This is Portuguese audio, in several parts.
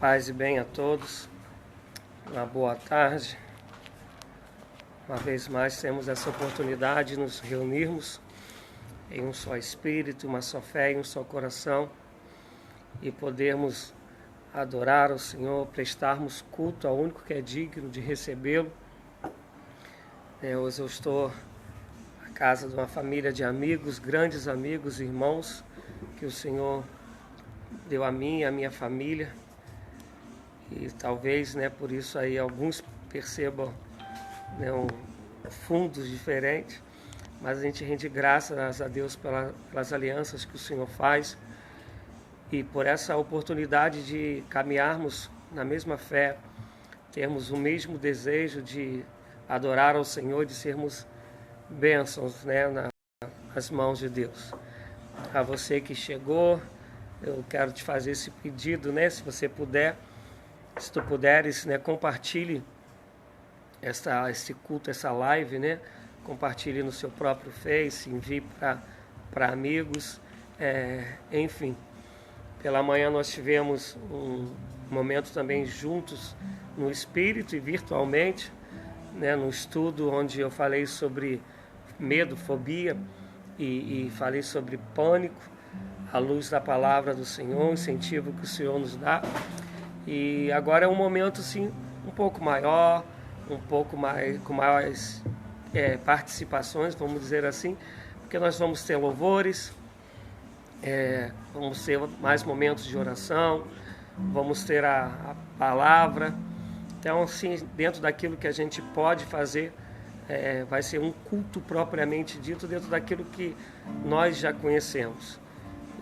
Paz e bem a todos, uma boa tarde. Uma vez mais temos essa oportunidade de nos reunirmos em um só espírito, uma só fé e um só coração e podermos adorar ao Senhor, prestarmos culto ao único que é digno de recebê-lo. Hoje eu estou na casa de uma família de amigos, grandes amigos, irmãos, que o Senhor deu a mim e a minha família. E talvez, por isso aí alguns percebam fundos diferentes, mas a gente rende graças a Deus pelas alianças que o Senhor faz e por essa oportunidade de caminharmos na mesma fé, termos o mesmo desejo de adorar ao Senhor, de sermos bênçãos nas mãos de Deus. A você que chegou, eu quero te fazer esse pedido, se você puder. Se tu puderes, compartilhe esse culto, essa live, compartilhe no seu próprio Face, envie para amigos, enfim. Pela manhã nós tivemos um momento também juntos no Espírito e virtualmente, no estudo onde eu falei sobre medo, fobia e falei sobre pânico, à luz da palavra do Senhor, o incentivo que o Senhor nos dá. E agora é um momento assim, um pouco maior, com maiores participações, vamos dizer assim, porque nós vamos ter louvores, vamos ter mais momentos de oração, vamos ter a palavra. Então, assim, dentro daquilo que a gente pode fazer, vai ser um culto propriamente dito, dentro daquilo que nós já conhecemos.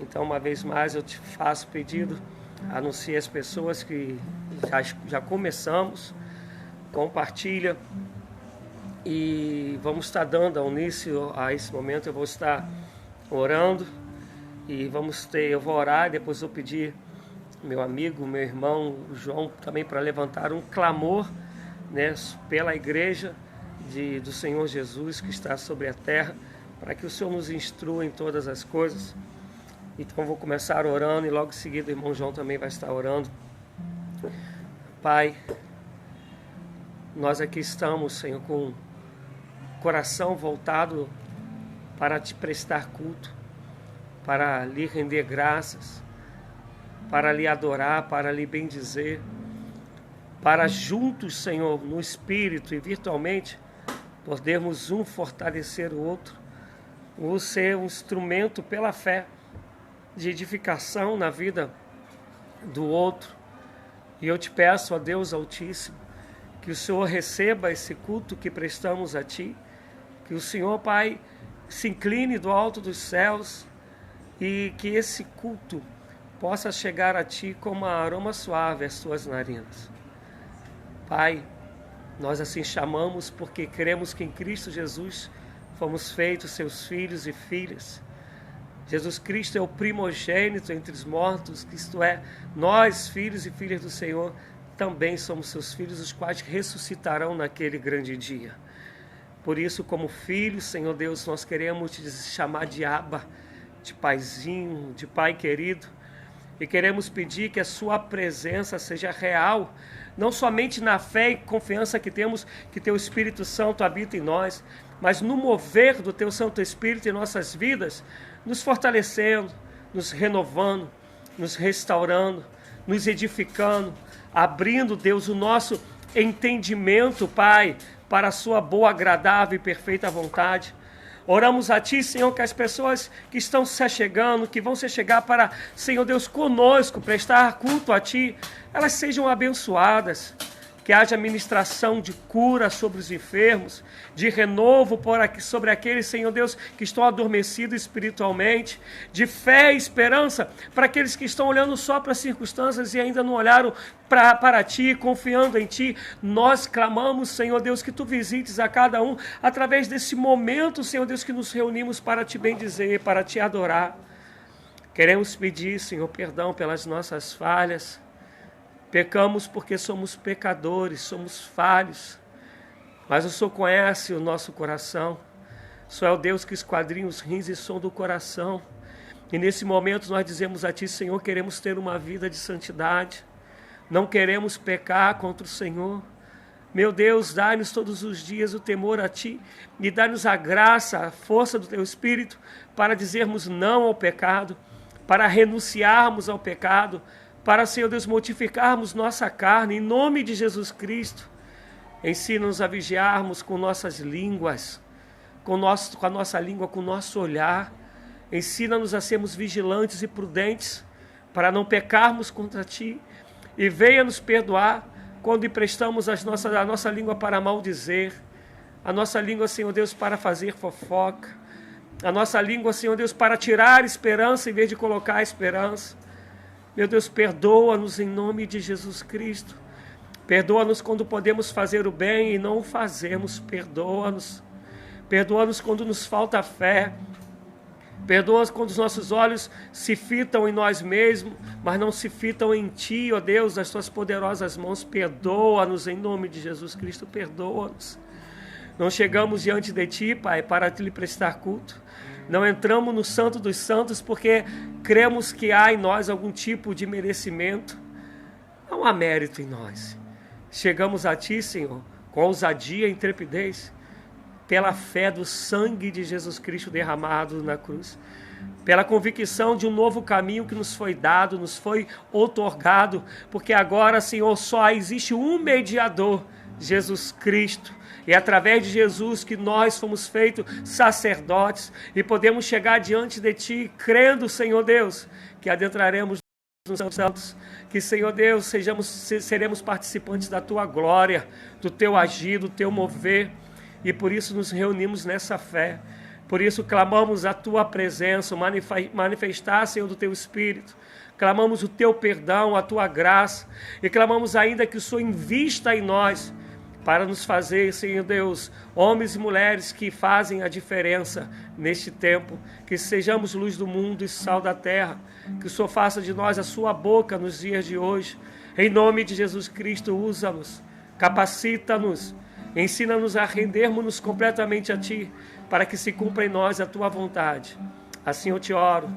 Então, uma vez mais, eu te faço pedido, anuncie as pessoas que já começamos, compartilha e vamos estar dando ao início a esse momento. Eu vou estar orando e eu vou orar e depois vou pedir meu amigo, meu irmão o João também para levantar um clamor pela igreja do Senhor Jesus que está sobre a terra, para que o Senhor nos instrua em todas as coisas. Então vou começar orando e logo em seguida o irmão João também vai estar orando. Pai, nós aqui estamos, Senhor, com o coração voltado para te prestar culto, para lhe render graças, para lhe adorar, para lhe bendizer, para juntos, Senhor, no Espírito e virtualmente, podermos um fortalecer o outro, ou ser um instrumento pela fé, de edificação na vida do outro. E eu te peço, ó Deus Altíssimo, que o Senhor receba esse culto que prestamos a Ti, que o Senhor, Pai, se incline do alto dos céus e que esse culto possa chegar a Ti como um aroma suave às Tuas narinas. Pai, nós assim chamamos porque cremos que em Cristo Jesus fomos feitos Seus filhos e filhas. Jesus Cristo é o primogênito entre os mortos, isto é, nós, filhos e filhas do Senhor, também somos seus filhos, os quais ressuscitarão naquele grande dia. Por isso, como filhos, Senhor Deus, nós queremos te chamar de Abba, de paizinho, de pai querido, e queremos pedir que a sua presença seja real, não somente na fé e confiança que temos que teu Espírito Santo habita em nós, mas no mover do teu Santo Espírito em nossas vidas, nos fortalecendo, nos renovando, nos restaurando, nos edificando, abrindo, Deus, o nosso entendimento, Pai, para a sua boa, agradável e perfeita vontade. Oramos a Ti, Senhor, que as pessoas que estão se achegando, que vão se chegar para, Senhor Deus, conosco, prestar culto a Ti, elas sejam abençoadas, que haja ministração de cura sobre os enfermos, de renovo sobre aqueles, Senhor Deus, que estão adormecidos espiritualmente, de fé e esperança para aqueles que estão olhando só para as circunstâncias e ainda não olharam para Ti, confiando em Ti. Nós clamamos, Senhor Deus, que Tu visites a cada um através desse momento, Senhor Deus, que nos reunimos para Te bendizer, para Te adorar. Queremos pedir, Senhor, perdão pelas nossas falhas. Pecamos porque somos pecadores, somos falhos, mas o Senhor conhece o nosso coração. O Senhor é o Deus que esquadrinha os rins e sonda o coração. E nesse momento nós dizemos a Ti, Senhor, queremos ter uma vida de santidade. não queremos pecar contra o Senhor. Meu Deus, dá-nos todos os dias o temor a Ti e dá-nos a graça, a força do Teu Espírito para dizermos não ao pecado, para renunciarmos ao pecado, para, Senhor Deus, mortificarmos nossa carne, em nome de Jesus Cristo. Ensina-nos a vigiarmos com nossas línguas, com a nossa língua, com o nosso olhar. Ensina-nos a sermos vigilantes e prudentes, para não pecarmos contra Ti. E venha nos perdoar quando emprestamos a nossa língua para maldizer, a nossa língua, Senhor Deus, para fazer fofoca, a nossa língua, Senhor Deus, para tirar esperança em vez de colocar esperança. Meu Deus, perdoa-nos em nome de Jesus Cristo. Perdoa-nos quando podemos fazer o bem e não o fazemos. Perdoa-nos. Perdoa-nos quando nos falta fé. Perdoa-nos quando os nossos olhos se fitam em nós mesmos, mas não se fitam em Ti, ó Deus, das Tuas poderosas mãos. Perdoa-nos em nome de Jesus Cristo, perdoa-nos. Não chegamos diante de Ti, Pai, para Te lhe prestar culto. Não entramos no Santo dos Santos porque cremos que há em nós algum tipo de merecimento. Não há mérito em nós. Chegamos a Ti, Senhor, com ousadia e intrepidez, pela fé do sangue de Jesus Cristo derramado na cruz, pela convicção de um novo caminho que nos foi dado, nos foi outorgado, porque agora, Senhor, só existe um mediador, Jesus Cristo, e é através de Jesus que nós fomos feitos sacerdotes e podemos chegar diante de Ti, crendo, Senhor Deus, que adentraremos nos santos, que, Senhor Deus, seremos participantes da Tua glória, do Teu agir, do Teu mover. E por isso nos reunimos nessa fé. Por isso clamamos a Tua presença, manifestar, Senhor, do Teu Espírito. Clamamos o Teu perdão, a Tua graça. E clamamos ainda que o Senhor invista em nós para nos fazer, Senhor Deus, homens e mulheres que fazem a diferença neste tempo. Que sejamos luz do mundo e sal da terra. Que o Senhor faça de nós a Sua boca nos dias de hoje. Em nome de Jesus Cristo, usa-nos, capacita-nos. Ensina-nos a rendermos-nos completamente a Ti, para que se cumpra em nós a Tua vontade. Assim eu te oro,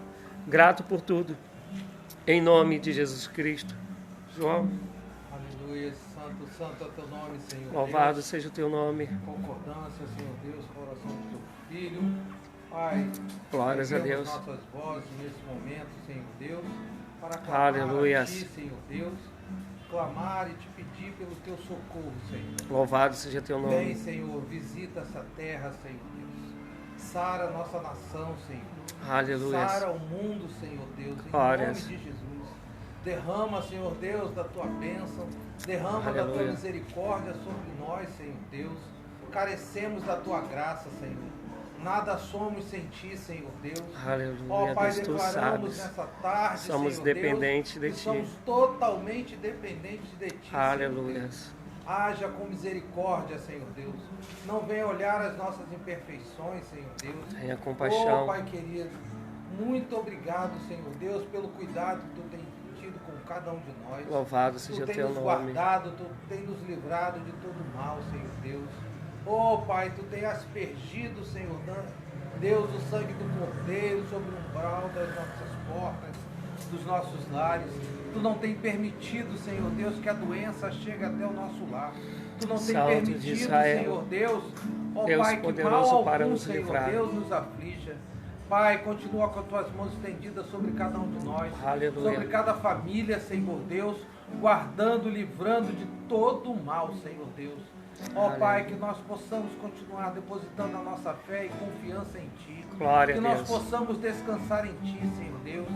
grato por tudo, em nome de Jesus Cristo. João. Aleluia, santo, santo é o Teu nome, Senhor. Louvado Deus. seja o Teu nome. Concordância, Senhor Deus, com a oração do Teu Filho. Pai, Glórias a Deus. nossas vozes nesse momento, Senhor Deus, para clamar Aleluia. a Ti, Senhor Deus, clamar e Te pedir pelo Teu socorro, Senhor. Louvado seja Teu nome. Vem, Senhor, visita essa terra, Senhor Deus. Sara a nossa nação, Senhor. Aleluia. Sara o mundo, Senhor Deus, em Glórias. nome de Jesus. Derrama, Senhor Deus, da Tua bênção. Derrama da Tua Aleluia. misericórdia sobre nós, Senhor Deus. Carecemos da Tua graça, Senhor. Nada somos sem Ti, Senhor Deus. Aleluia, Ó Pai, Deus, Tu declaramos sabes. nessa tarde, Somos Senhor dependentes Deus, de que Ti. somos totalmente dependentes de Ti, Senhor Aleluia. Deus. Haja com misericórdia, Senhor Deus. Não venha olhar as nossas imperfeições, Senhor Deus. Tenha compaixão. Oh, Pai querido, muito obrigado, Senhor Deus, pelo cuidado que Tu tem tido com cada um de nós. Louvado seja Tu tem Teu nos nome. guardado, Tu tem nos livrado de todo mal, Senhor Deus. Oh, Pai, Tu tem aspergido, Senhor Deus, o sangue do Cordeiro sobre o umbral das nossas portas, dos nossos lares. Tu não tem permitido, Senhor Deus, que a doença chegue até o nosso lar. Tu não tem Salve de permitido, Israel. Senhor Deus, ó Deus Pai, que poderoso mal para algum, nos Senhor livrar. Deus, nos aflija. Pai, continua com as Tuas mãos estendidas sobre cada um de nós, Aleluia. sobre cada família, Senhor Deus, guardando, livrando de todo o mal, Senhor Deus. Ó Pai, que nós possamos continuar depositando a nossa fé e confiança em Ti. Glória que a nós Deus. possamos descansar em Ti, Senhor Deus.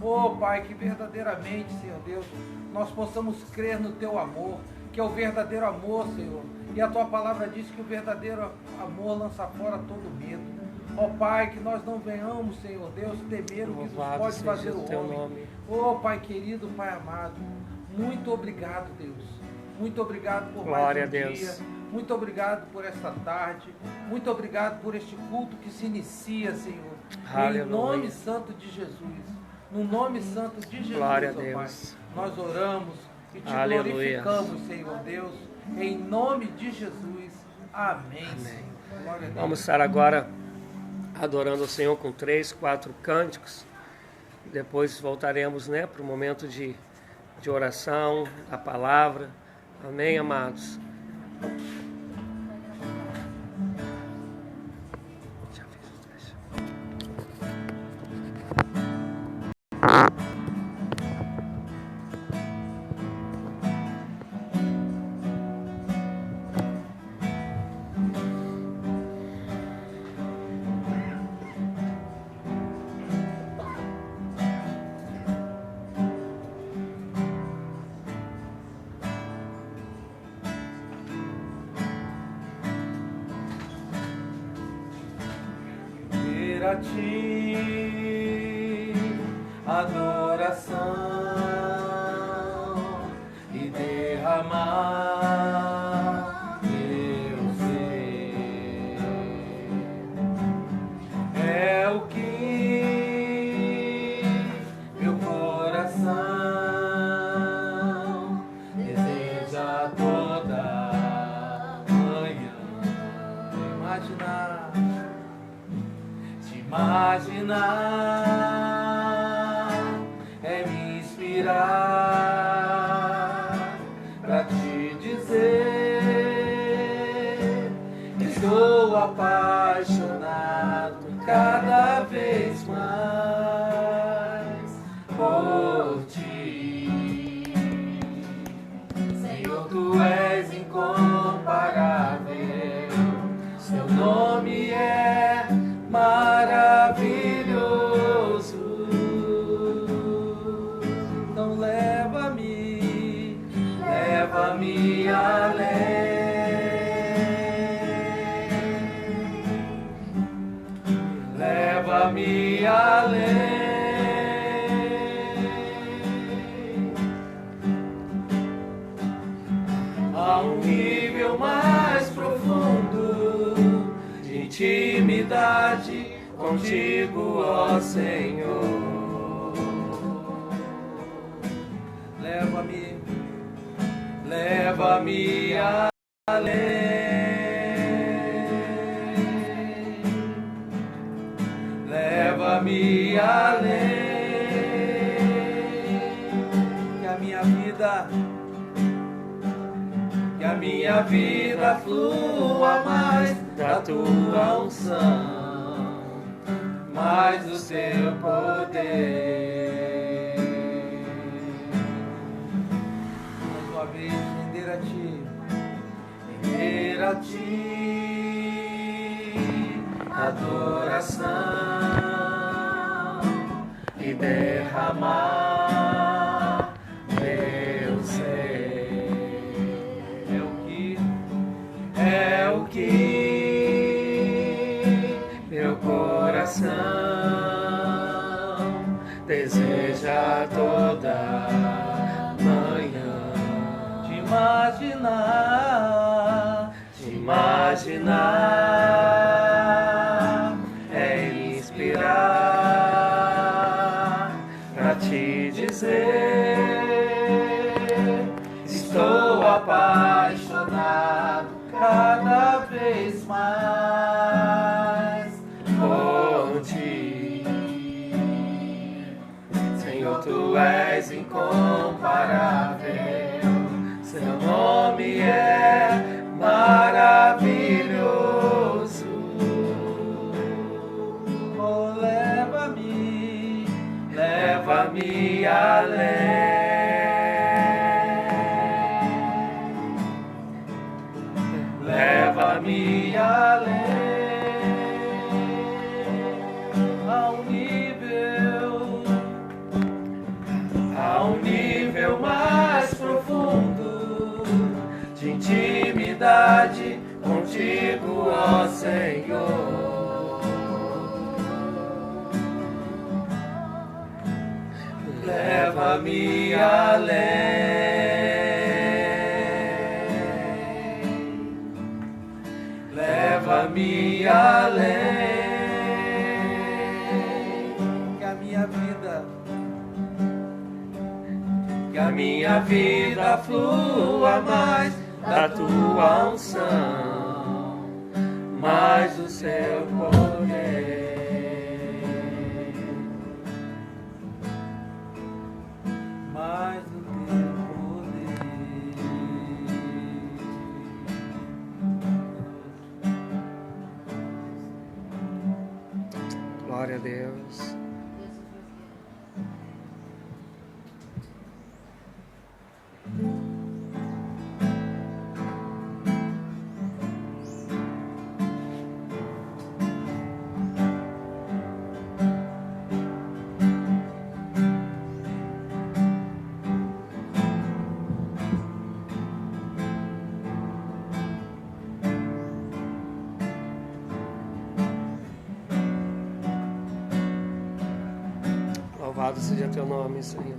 Ó Pai, que verdadeiramente, Senhor Deus, nós possamos crer no Teu amor, que é o verdadeiro amor, Senhor. E a Tua palavra diz que o verdadeiro amor lança fora todo medo. Ó Pai, que nós não venhamos, Senhor Deus, temer o que nos Louvado pode seja fazer o o Teu homem. nome. Ó Pai querido, Pai amado, muito obrigado, Deus. Muito obrigado por Glória a mais um Deus. dia. Muito obrigado por esta tarde. Muito obrigado por este culto que se inicia, Senhor. Aleluia. Em nome santo de Jesus. No nome santo de Jesus, Glória a ó Pai. Deus. Nós oramos e Te Aleluia. glorificamos, Senhor Deus. Em nome de Jesus. Amém. Amém. Senhor. Glória a Deus. Vamos estar agora adorando o Senhor com 3, 4 cânticos. Depois voltaremos, para o momento de de oração, da palavra. Amém, amados? A ti adoração e derramar meu ser é o que meu coração deseja toda manhã. Imaginar é me inspirar pra te dizer que estou apaixonado cada vez mais por ti. Senhor, tu és incomparável, seu nome é maravilhoso. Então leva-me além, leva-me além, a um nível mais profundo de intimidade contigo, ó Senhor. Leva-me além, leva-me além, que a minha vida flua mais da tua unção, mais do teu poder. Mais uma vez, render a ti adoração e derramar meu ser. É o que meu coração deseja toda manhã. Te imaginar é inspirar pra te dizer estou apaixonado cada vez mais por ti. Senhor, tu és incomparável, seu nome é maravilhoso. Oh, leva-me além, leva-me além, a um nível mais profundo de intimidade contigo, ó Senhor. Leva-me além, leva-me além, que a minha vida flua mais da tua unção, mais do seu poder. Mais do Glória a Deus. Louvado seja teu nome, Senhor.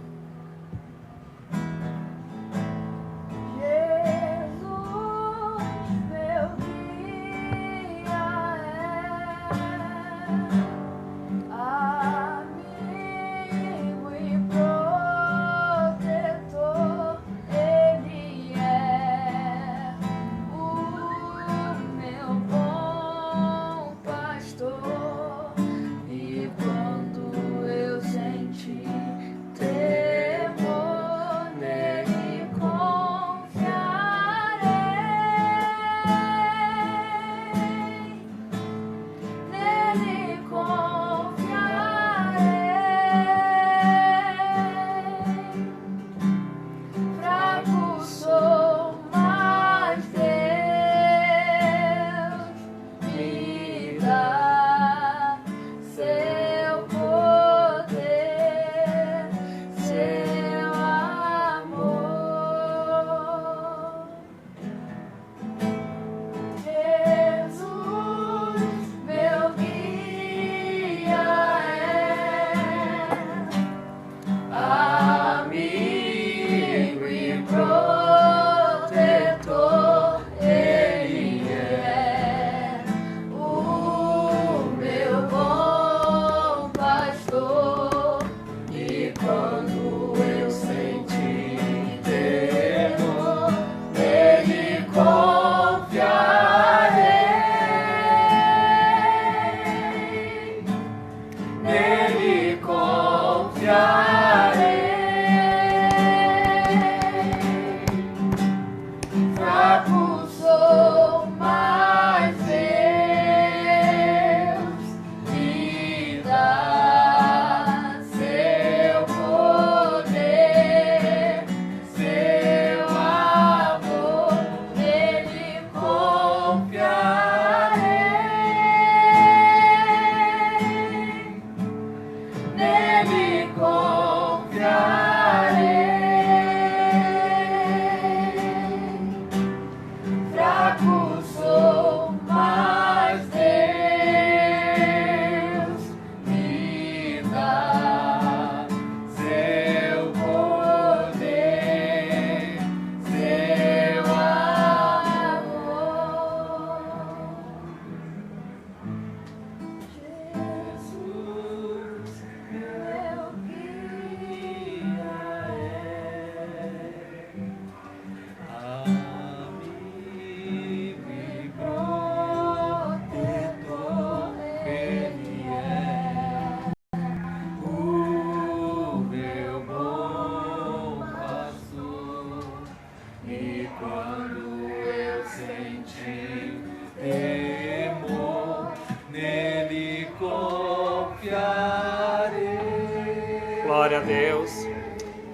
Glória a Deus.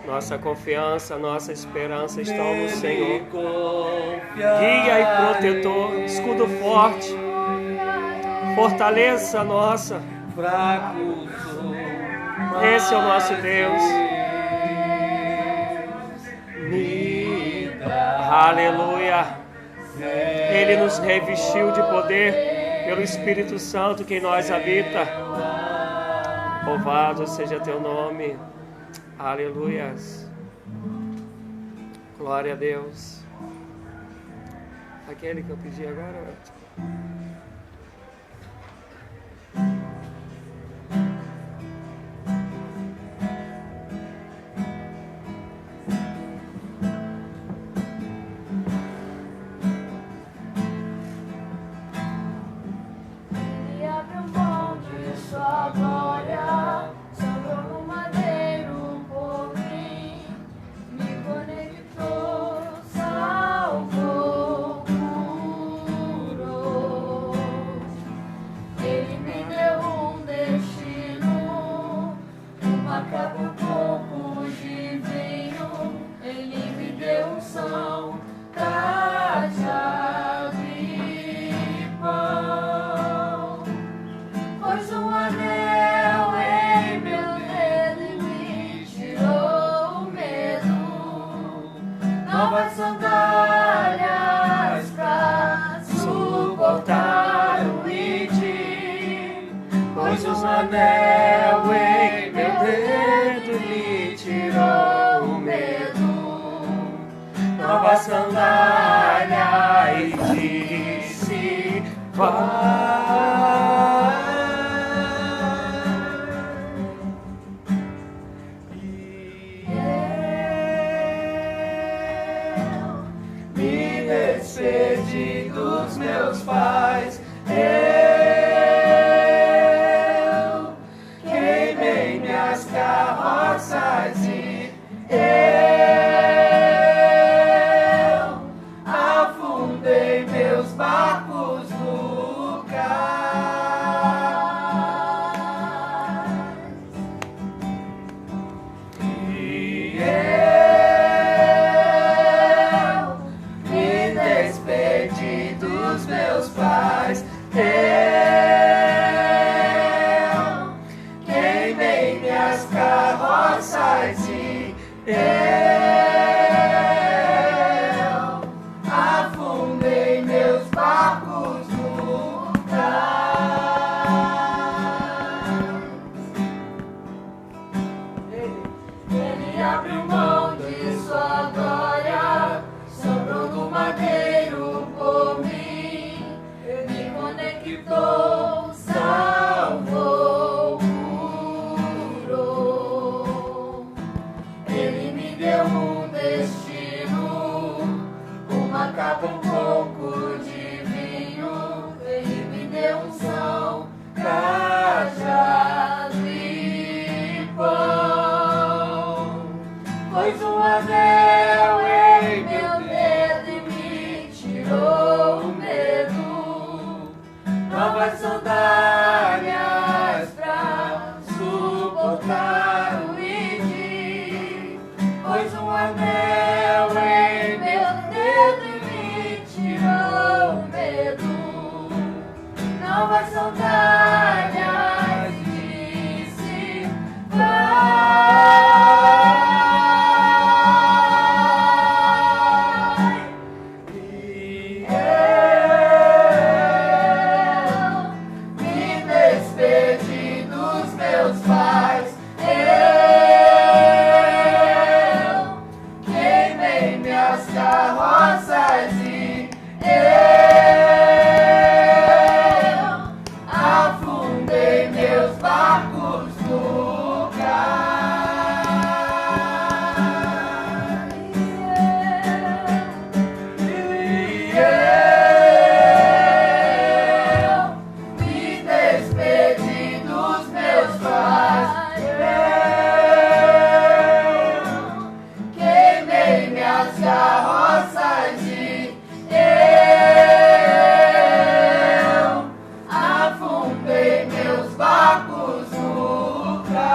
Nossa confiança, nossa esperança estão no Senhor. Guia e protetor, escudo forte, fortaleza nossa. Esse é o nosso Deus. Aleluia. Ele nos revestiu de poder pelo Espírito Santo que em nós habita. Louvado seja teu nome. Aleluias. Glória a Deus. Aquele que eu pedi agora. Ele abriu mão de sua glória, sobrou no madeiro por mim, me conectou, salvou, curou. nova sandália e disse: vai. E eu me despedi dos meus pais. Eu queimei minhas carroças e eu afundei meus barcos no cais. E eu me despedi dos meus pais. Eu queimei minhas carroças e eu afundei meus barcos no cais. Ele abriu mão de sua glória, sobrou no madeiro por mim, me conectou, salvou, curou. Ele me deu um destino, uma capa, um pouco de vinho. Ele me deu unção, cajado e pão. Pôs um anel em meu dedo e me tirou o medo. Novas sandálias pra suportar o ide. Pôs um anel em meu dedo e me tirou o medo. Novas sandálias e disse: vai. E eu me despedi dos meus pais. Eu queimei minhas carroças e eu afundei meus barcos no cais. E eu me despedi dos meus pais. Eu queimei minhas carroças e eu afundei meus barcos no cais.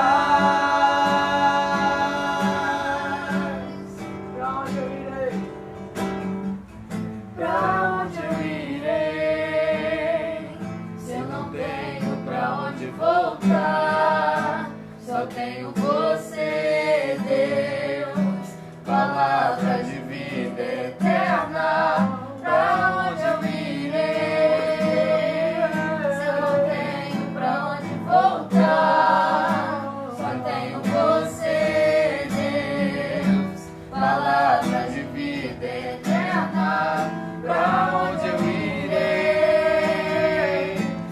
Pra onde eu irei? Pra onde eu irei? Se eu não tenho pra onde voltar, só tenho você, Deus, palavra de vida eterna. Pra onde eu irei? Se eu não tenho pra onde voltar, só tenho você, Deus, palavra de vida eterna. Pra onde eu irei?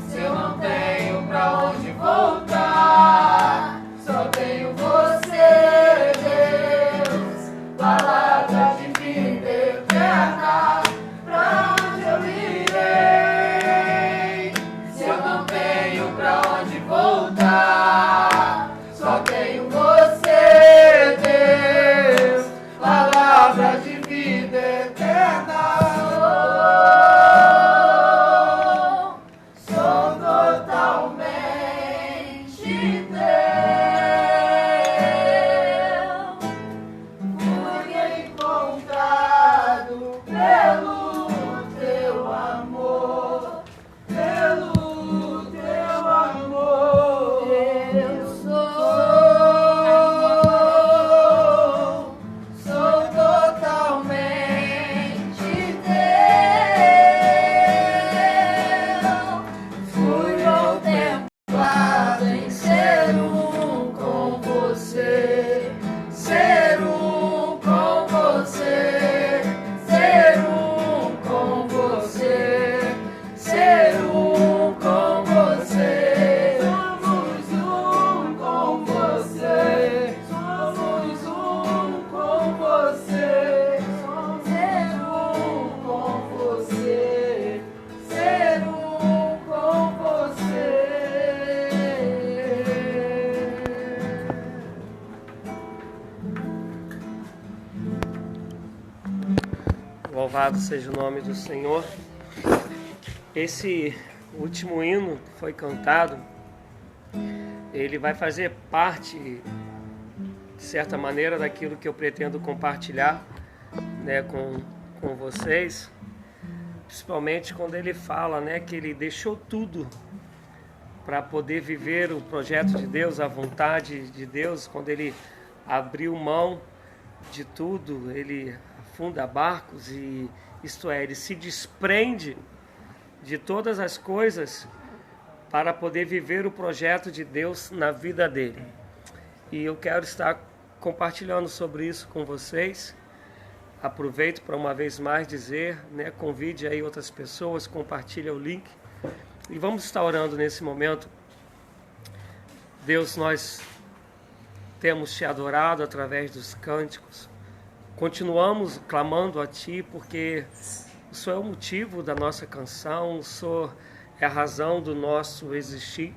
Se eu não tenho pra onde voltar, só tenho Louvado seja o nome do Senhor. Esse último hino que foi cantado, ele vai fazer parte, de certa maneira, daquilo que eu pretendo compartilhar, né, com vocês, principalmente quando ele fala, né, que ele deixou tudo para poder viver o projeto de Deus, a vontade de Deus. Quando ele abriu mão de tudo, ele afunda barcos, e isto é, ele se desprende de todas as coisas para poder viver o projeto de Deus na vida dele. E eu quero estar compartilhando sobre isso com vocês. Aproveito para uma vez mais dizer, né, convide aí outras pessoas, compartilhe o link e vamos estar orando nesse momento. Deus, nós temos te adorado através dos cânticos, continuamos clamando a Ti, porque o Senhor é o motivo da nossa canção, o Senhor é a razão do nosso existir,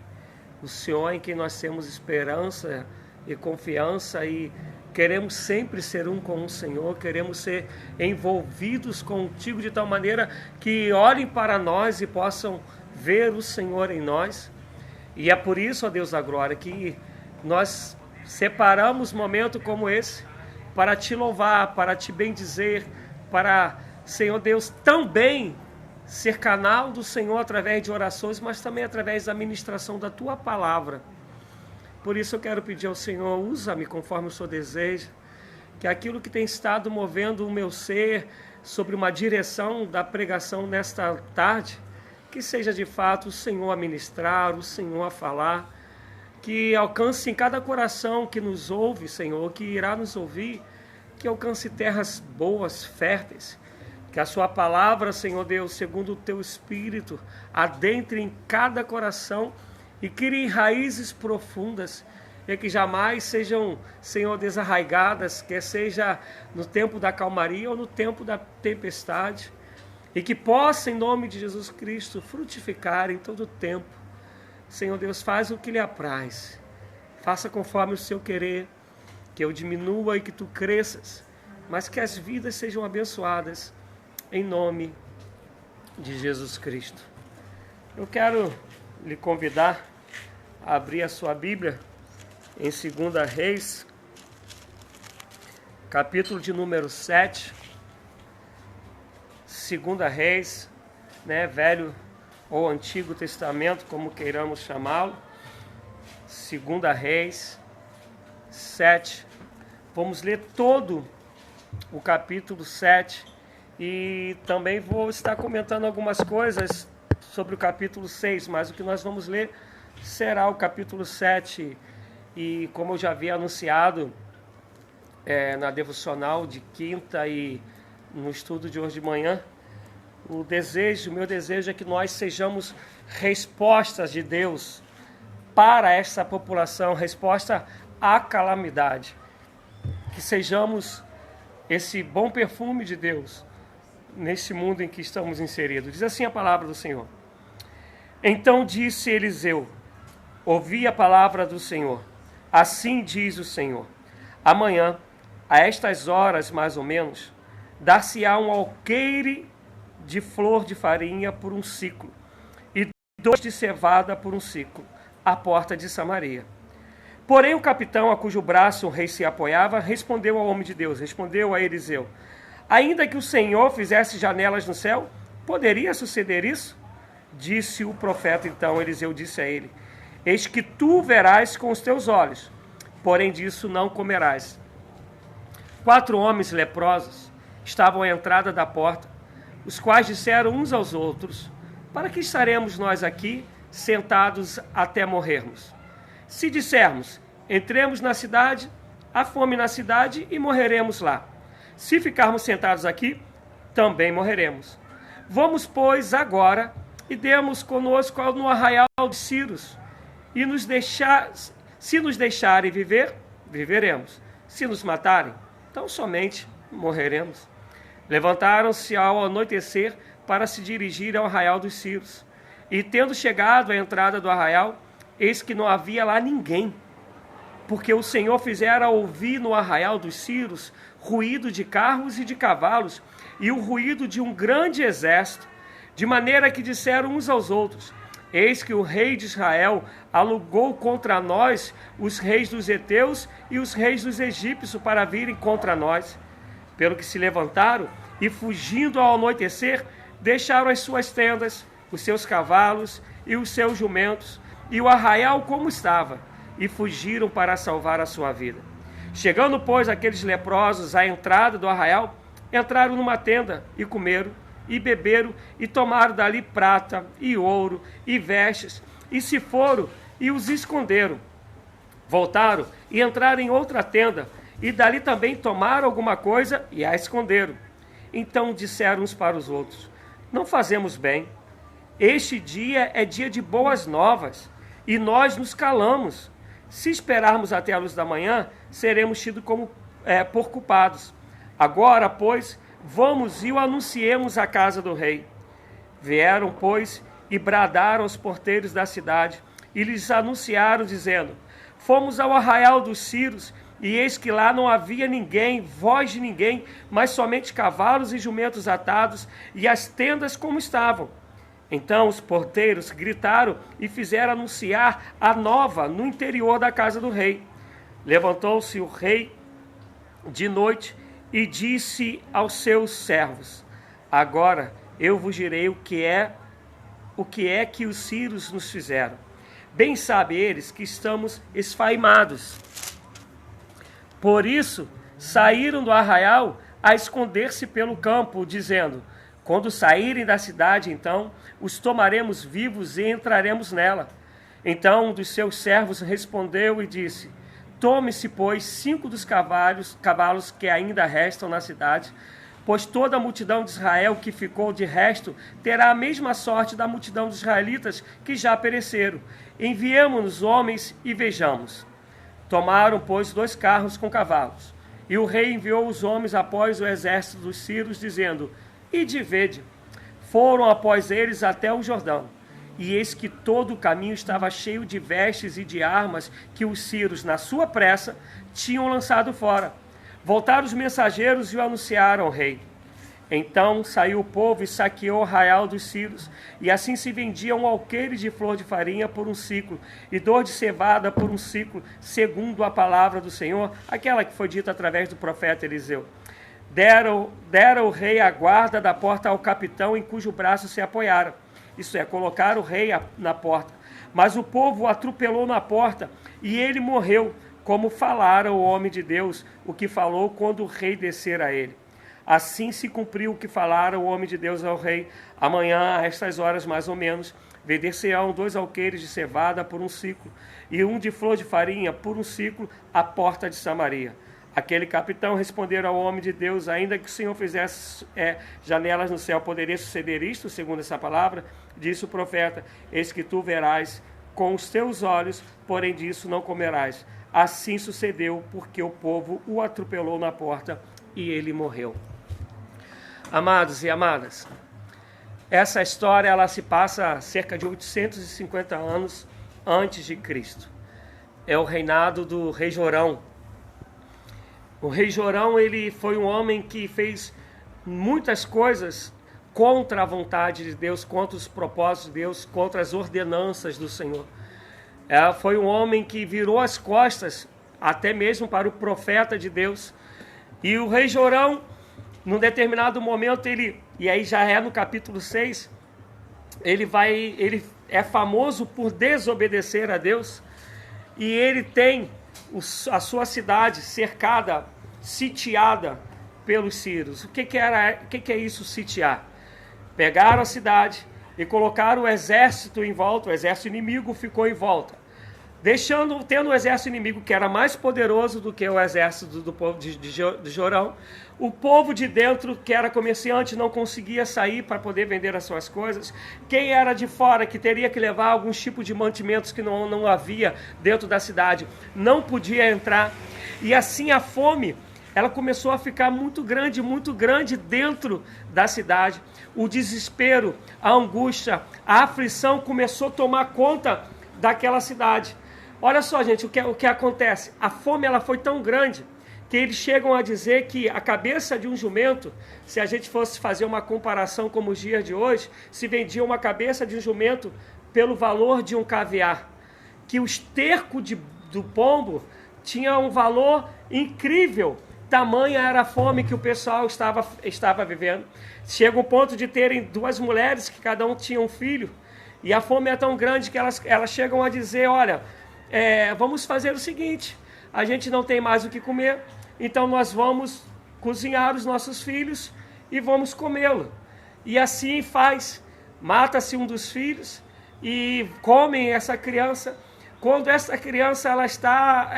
o Senhor é em quem nós temos esperança e confiança, e queremos sempre ser um com o Senhor, queremos ser envolvidos contigo de tal maneira que olhem para nós e possam ver o Senhor em nós. E é por isso, ó Deus da glória, que nós separamos momento como esse para te louvar, para te bendizer, para, Senhor Deus, também ser canal do Senhor através de orações, mas também através da ministração da Tua palavra. Por isso eu quero pedir ao Senhor, usa-me conforme o Senhor deseja, que aquilo que tem estado movendo o meu ser sobre uma direção da pregação nesta tarde, que seja de fato o Senhor a ministrar, o Senhor a falar, que alcance em cada coração que nos ouve, Senhor, que irá nos ouvir, que alcance terras boas, férteis, que a Sua palavra, Senhor Deus, segundo o Teu Espírito, adentre em cada coração e crie raízes profundas, e que jamais sejam, Senhor, desarraigadas, quer seja no tempo da calmaria ou no tempo da tempestade, e que possa, em nome de Jesus Cristo, frutificar em todo o tempo. Senhor Deus, faz o que lhe apraz, faça conforme o seu querer, que eu diminua e que tu cresças, mas que as vidas sejam abençoadas, em nome de Jesus Cristo. Eu quero lhe convidar a abrir a sua Bíblia em 2 Reis, capítulo de número 7, 2 Reis, né, Velho ou Antigo Testamento, como queiramos chamá-lo, 2 Reis 7. Vamos ler todo o capítulo 7 e também vou estar comentando algumas coisas sobre o capítulo 6, mas o que nós vamos ler será o capítulo 7. E como eu já havia anunciado na devocional de quinta e no estudo de hoje de manhã, o meu desejo é que nós sejamos respostas de Deus para essa população, resposta à calamidade. Que sejamos esse bom perfume de Deus nesse mundo em que estamos inseridos. Diz assim a palavra do Senhor. Então disse Eliseu, ouvi a palavra do Senhor. Assim diz o Senhor, amanhã, a estas horas mais ou menos, dar-se-á um alqueire de flor de farinha por um ciclo, e 2 de cevada por um ciclo, à porta de Samaria. Porém o capitão, a cujo braço o rei se apoiava, respondeu ao homem de Deus, respondeu a Eliseu, ainda que o Senhor fizesse janelas no céu, poderia suceder isso? Disse o profeta, então Eliseu disse a ele, eis que tu verás com os teus olhos, porém disso não comerás. 4 homens leprosos estavam à entrada da porta, os quais disseram uns aos outros, para que estaremos nós aqui sentados até morrermos? Se dissermos, entremos na cidade, há fome na cidade e morreremos lá. Se ficarmos sentados aqui, também morreremos. Vamos, pois, agora e demos conosco no arraial de Círios, e se nos deixarem viver, viveremos. Se nos matarem, tão somente morreremos. Levantaram-se ao anoitecer para se dirigir ao arraial dos Círios. E tendo chegado à entrada do arraial, eis que não havia lá ninguém. porque o Senhor fizera ouvir no arraial dos Sírios ruído de carros e de cavalos, e o ruído de um grande exército, de maneira que disseram uns aos outros: eis que o rei de Israel alugou contra nós os reis dos heteus e os reis dos egípcios para virem contra nós. Pelo que se levantaram e, fugindo ao anoitecer, deixaram as suas tendas, os seus cavalos e os seus jumentos, e o arraial como estava, e fugiram para salvar a sua vida. Chegando, pois, aqueles leprosos à entrada do arraial, entraram numa tenda e comeram, e beberam, e tomaram dali prata, e ouro, e vestes, e se foram, e os esconderam. Voltaram e entraram em outra tenda, e dali também tomaram alguma coisa, e a esconderam. Então disseram uns para os outros: não fazemos bem. Este dia é dia de boas novas, e nós nos calamos. Se esperarmos até a luz da manhã, seremos tidos por culpados. Agora, pois, vamos e o anunciemos à casa do rei. Vieram, pois, e bradaram aos porteiros da cidade, e lhes anunciaram, dizendo: fomos ao arraial dos Sírios, e eis que lá não havia ninguém, voz de ninguém, mas somente cavalos e jumentos atados, e as tendas como estavam. Então os porteiros gritaram e fizeram anunciar a nova no interior da casa do rei. Levantou-se o rei de noite e disse aos seus servos: agora eu vos direi o que é que os sírios nos fizeram. Bem sabem eles que estamos esfaimados. Por isso saíram do arraial a esconder-se pelo campo, dizendo: quando saírem da cidade, então os tomaremos vivos e entraremos nela. Então um dos seus servos respondeu e disse: tome-se, pois, 5 dos cavalos que ainda restam na cidade, pois toda a multidão de Israel que ficou de resto terá a mesma sorte da multidão dos israelitas que já pereceram. Enviemo-nos homens e vejamos. Tomaram, pois, 2 carros com cavalos. E o rei enviou os homens após o exército dos sírios, dizendo: ide e vede. Foram após eles até o Jordão. E eis que todo o caminho estava cheio de vestes e de armas que os sírios, na sua pressa, tinham lançado fora. Voltaram os mensageiros e o anunciaram ao rei. Então saiu o povo e saqueou o arraial dos sírios, e assim se vendia um alqueire de flor de farinha por 1 siclo, e dor de cevada por 1 siclo, segundo a palavra do Senhor, aquela que foi dita através do profeta Eliseu. Dera o rei a guarda da porta ao capitão em cujo braço se apoiara, isto é, colocar o rei na porta. Mas o povo o atropelou na porta, e ele morreu, como falara o homem de Deus, o que falou quando o rei descer a ele. Assim se cumpriu o que falara o homem de Deus ao rei: amanhã, a estas horas mais ou menos, vender-se-ão 2 alqueires de cevada por 1 siclo, e 1 de flor de farinha por 1 siclo à porta de Samaria. Aquele capitão respondeu ao homem de Deus: ainda que o Senhor fizesse janelas no céu, poderia suceder isto, segundo essa palavra? Disse o profeta: eis que tu verás com os teus olhos, porém disso não comerás. Assim sucedeu, porque o povo o atropelou na porta e ele morreu. Amados e amadas, essa história ela se passa cerca de 850 anos antes de Cristo. É o reinado do rei Jorão. O rei Jorão, ele foi um homem que fez muitas coisas contra a vontade de Deus, contra os propósitos de Deus, contra as ordenanças do Senhor. Foi um homem que virou as costas até mesmo para o profeta de Deus. E o rei Jorão, num determinado momento, e aí já é no capítulo 6, ele é famoso por desobedecer a Deus, e ele tem a sua cidade cercada, sitiada pelos sírios. O que é isso, sitiar? Pegaram a cidade e colocaram o exército em volta, o exército inimigo ficou em volta, tendo o exército inimigo que era mais poderoso do que o exército do povo de Jorão. O povo de dentro, que era comerciante, não conseguia sair para poder vender as suas coisas. Quem era de fora, que teria que levar alguns tipos de mantimentos que não havia dentro da cidade, não podia entrar. E assim a fome, ela começou a ficar muito grande dentro da cidade. O desespero, a angústia, a aflição começou a tomar conta daquela cidade. Olha só, gente, o que acontece. A fome ela foi tão grande que eles chegam a dizer que a cabeça de um jumento, se a gente fosse fazer uma comparação como os dias de hoje, se vendia uma cabeça de um jumento pelo valor de um caviar. Que o esterco do pombo tinha um valor incrível. Tamanha era a fome que o pessoal estava vivendo. Chega um ponto de terem 2 mulheres que cada um tinha um filho. E a fome é tão grande que elas chegam a dizer, olha, vamos fazer o seguinte, a gente não tem mais o que comer, então nós vamos cozinhar os nossos filhos e vamos comê-lo. E assim faz, mata-se um dos filhos e comem essa criança. Quando essa criança ela está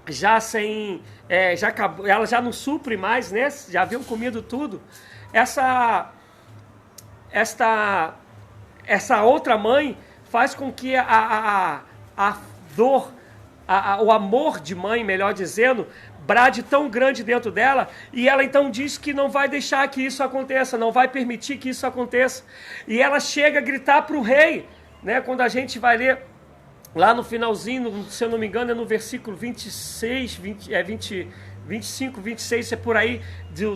já sem, já acabou, ela já não supre mais, né? Já haviam comido tudo. Essa outra mãe faz com que a dor, o amor de mãe, melhor dizendo, brade tão grande dentro dela, e ela então diz que não vai deixar que isso aconteça, não vai permitir que isso aconteça. E ela chega a gritar para o rei, né? Quando a gente vai ler lá no finalzinho, se eu não me engano, é no versículo 26, 25, 26, é por aí,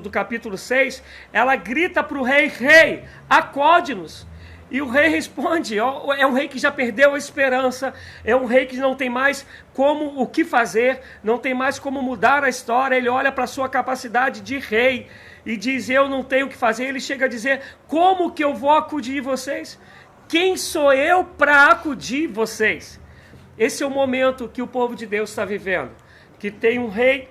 do capítulo 6, ela grita para o rei, rei, acode-nos. E o rei responde, é um rei que já perdeu a esperança, é um rei que não tem mais o que fazer, não tem mais como mudar a história. Ele olha para a sua capacidade de rei e diz, eu não tenho o que fazer. Ele chega a dizer, como que eu vou acudir vocês? Quem sou eu para acudir vocês? Esse é o momento que o povo de Deus está vivendo, que tem um rei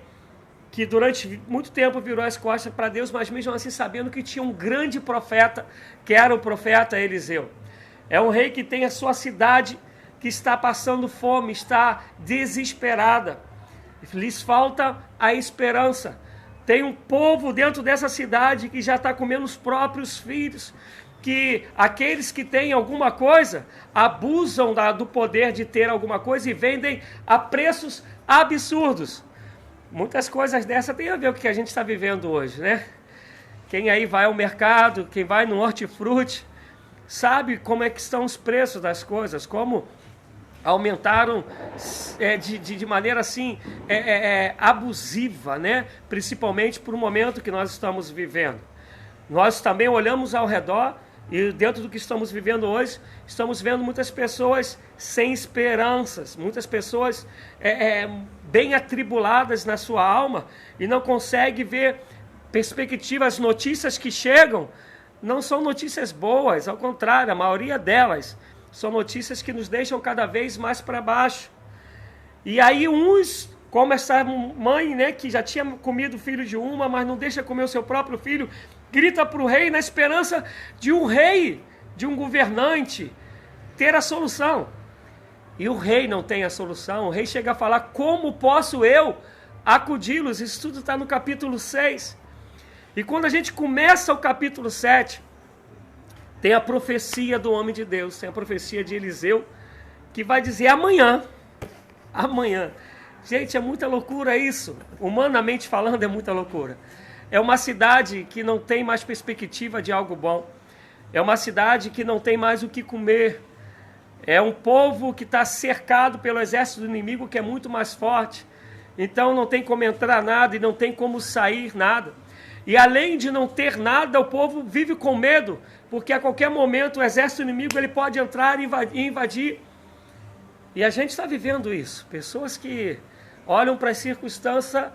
que durante muito tempo virou as costas para Deus, mas mesmo assim sabendo que tinha um grande profeta, que era o profeta Eliseu. É um rei que tem a sua cidade que está passando fome, está desesperada, lhes falta a esperança. Tem um povo dentro dessa cidade que já está comendo os próprios filhos, que aqueles que têm alguma coisa abusam do poder de ter alguma coisa e vendem a preços absurdos. Muitas coisas dessa tem a ver com o que a gente está vivendo hoje, né? Quem aí vai ao mercado, quem vai no hortifruti, sabe como é que estão os preços das coisas, como aumentaram de maneira assim abusiva, né? Principalmente por um momento que nós estamos vivendo. Nós também olhamos ao redor e dentro do que estamos vivendo hoje, estamos vendo muitas pessoas sem esperanças, muitas pessoas bem atribuladas na sua alma e não conseguem ver perspectivas. As notícias que chegam não são notícias boas, ao contrário, a maioria delas são notícias que nos deixam cada vez mais para baixo. E aí uns, como essa mãe, né, que já tinha comido o filho de uma, mas não deixa comer o seu próprio filho, grita para o rei na esperança de um rei, de um governante, ter a solução. E o rei não tem a solução. O rei chega a falar, como posso eu acudi-los? Isso tudo está no capítulo 6. E quando a gente começa o capítulo 7, tem a profecia do homem de Deus, tem a profecia de Eliseu, que vai dizer amanhã. Gente, é muita loucura isso. Humanamente falando, é muita loucura. É uma cidade que não tem mais perspectiva de algo bom. É uma cidade que não tem mais o que comer. É um povo que está cercado pelo exército do inimigo, que é muito mais forte. Então não tem como entrar nada e não tem como sair nada. E além de não ter nada, o povo vive com medo, porque a qualquer momento o exército inimigo ele pode entrar e invadir. E a gente está vivendo isso. Pessoas que olham para as circunstâncias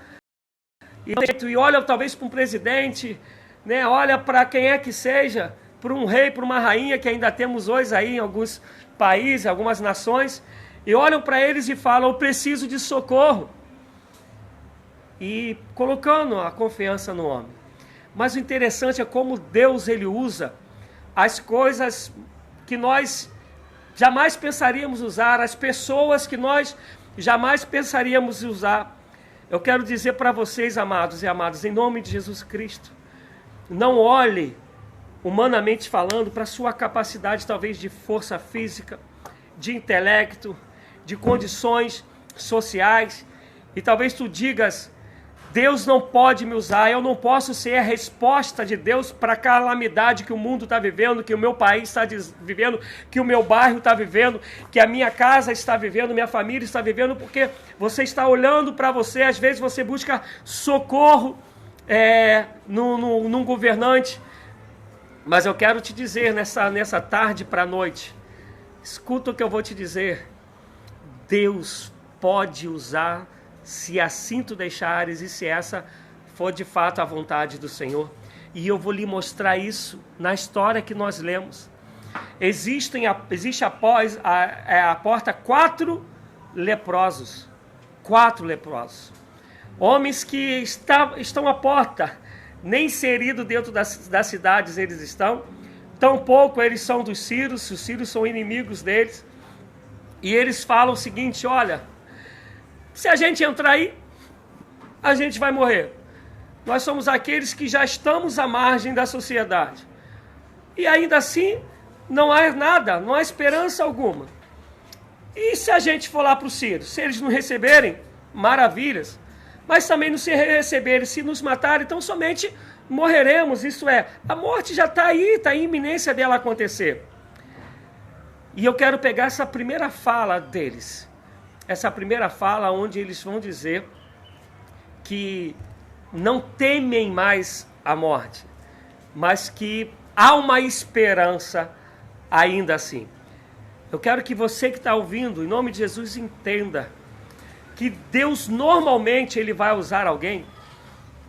e olham talvez para um presidente, né? Olha para quem é que seja, para um rei, para uma rainha, que ainda temos hoje aí em alguns países, algumas nações, e olham para eles e falam, eu preciso de socorro. E colocando a confiança no homem. Mas o interessante é como Deus ele usa as coisas que nós jamais pensaríamos usar, as pessoas que nós jamais pensaríamos usar. Eu quero dizer para vocês, amados e amadas, em nome de Jesus Cristo, não olhe, humanamente falando, para a sua capacidade talvez de força física, de intelecto, de condições sociais, e talvez tu digas, Deus não pode me usar, eu não posso ser a resposta de Deus para a calamidade que o mundo está vivendo, que o meu país está vivendo, que o meu bairro está vivendo, que a minha casa está vivendo, minha família está vivendo, porque você está olhando para você, às vezes você busca socorro num governante, mas eu quero te dizer nessa tarde para a noite, escuta o que eu vou te dizer, Deus pode usar se assim tu deixares e se essa for de fato a vontade do Senhor. E eu vou lhe mostrar isso na história que nós lemos. Existe após a porta 4 leprosos. 4 leprosos. Homens que estão à porta, nem inseridos dentro das cidades eles estão. Tampouco eles são dos sírios, os sírios são inimigos deles. E eles falam o seguinte, olha, se a gente entrar aí, a gente vai morrer. Nós somos aqueles que já estamos à margem da sociedade. E ainda assim, não há nada, não há esperança alguma. E se a gente for lá para os sírios? Se eles não receberem, maravilhas. Mas também não se receberem, se nos matarem, então somente morreremos. Isso é, a morte já está aí, está em iminência dela acontecer. E eu quero pegar essa primeira fala deles. Essa primeira fala onde eles vão dizer que não temem mais a morte, mas que há uma esperança ainda assim. Eu quero que você que está ouvindo, em nome de Jesus, entenda que Deus normalmente ele vai usar alguém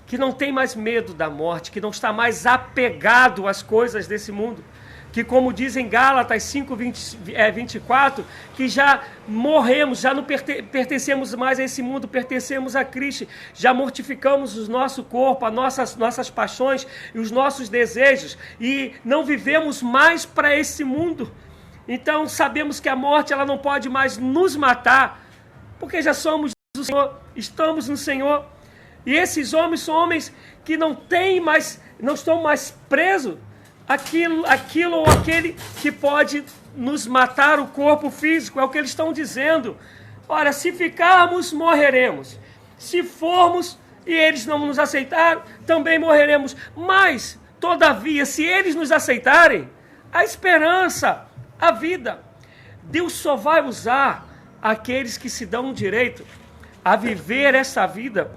que não tem mais medo da morte, que não está mais apegado às coisas desse mundo, que como diz em Gálatas 5:24, que já morremos, já não pertencemos mais a esse mundo, pertencemos a Cristo, já mortificamos o nosso corpo, as nossas paixões e os nossos desejos, e não vivemos mais para esse mundo. Então sabemos que a morte ela não pode mais nos matar, porque já somos do Senhor, estamos no Senhor, e esses homens são homens que não estão mais presos aquilo ou aquele que pode nos matar o corpo físico, é o que eles estão dizendo. Olha, se ficarmos, morreremos. Se formos e eles não nos aceitarem, também morreremos. Mas, todavia, se eles nos aceitarem, a esperança, a vida, Deus só vai usar aqueles que se dão o direito a viver essa vida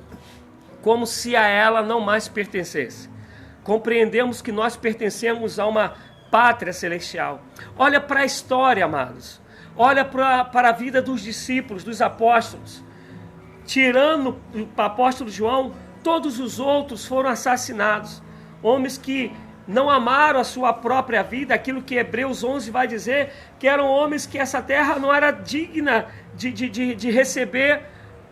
como se a ela não mais pertencesse. Compreendemos que nós pertencemos a uma pátria celestial. Olha para a história, amados. Olha para a vida dos discípulos, dos apóstolos. Tirando o apóstolo João, todos os outros foram assassinados. Homens que não amaram a sua própria vida, aquilo que Hebreus 11 vai dizer, que eram homens que essa terra não era digna de receber,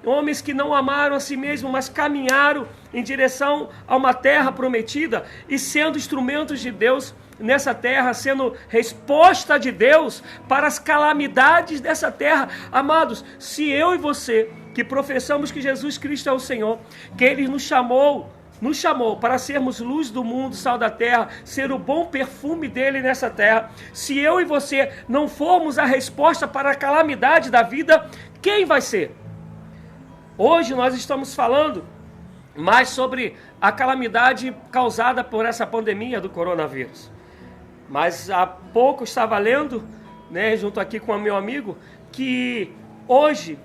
homens que não amaram a si mesmos, mas caminharam em direção a uma terra prometida e sendo instrumentos de Deus nessa terra, sendo resposta de Deus para as calamidades dessa terra. Amados, se eu e você, que professamos que Jesus Cristo é o Senhor, que Ele nos chamou para sermos luz do mundo, sal da terra, ser o bom perfume dele nessa terra, se eu e você não formos a resposta para a calamidade da vida, quem vai ser? Hoje nós estamos falando mais sobre a calamidade causada por essa pandemia do coronavírus. Mas há pouco estava lendo, junto aqui com o meu amigo, que hoje,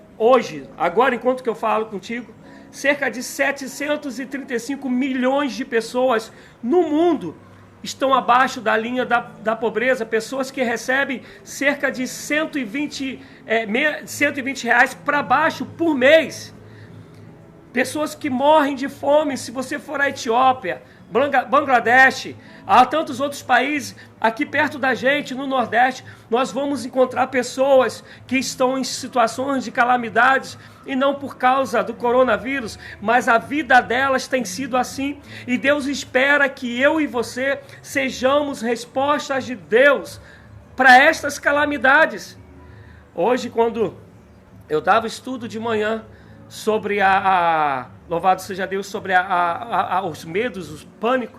agora enquanto que eu falo contigo, cerca de 735 milhões de pessoas no mundo estão abaixo da linha da pobreza, pessoas que recebem cerca de 120 reais para baixo por mês. Pessoas que morrem de fome. Se você for à Etiópia, Bangladesh, há tantos outros países, aqui perto da gente, no Nordeste, nós vamos encontrar pessoas que estão em situações de calamidades, e não por causa do coronavírus, mas a vida delas tem sido assim, e Deus espera que eu e você sejamos respostas de Deus para estas calamidades. Hoje, quando eu dava estudo de manhã, sobre louvado seja Deus, sobre os medos, os pânicos,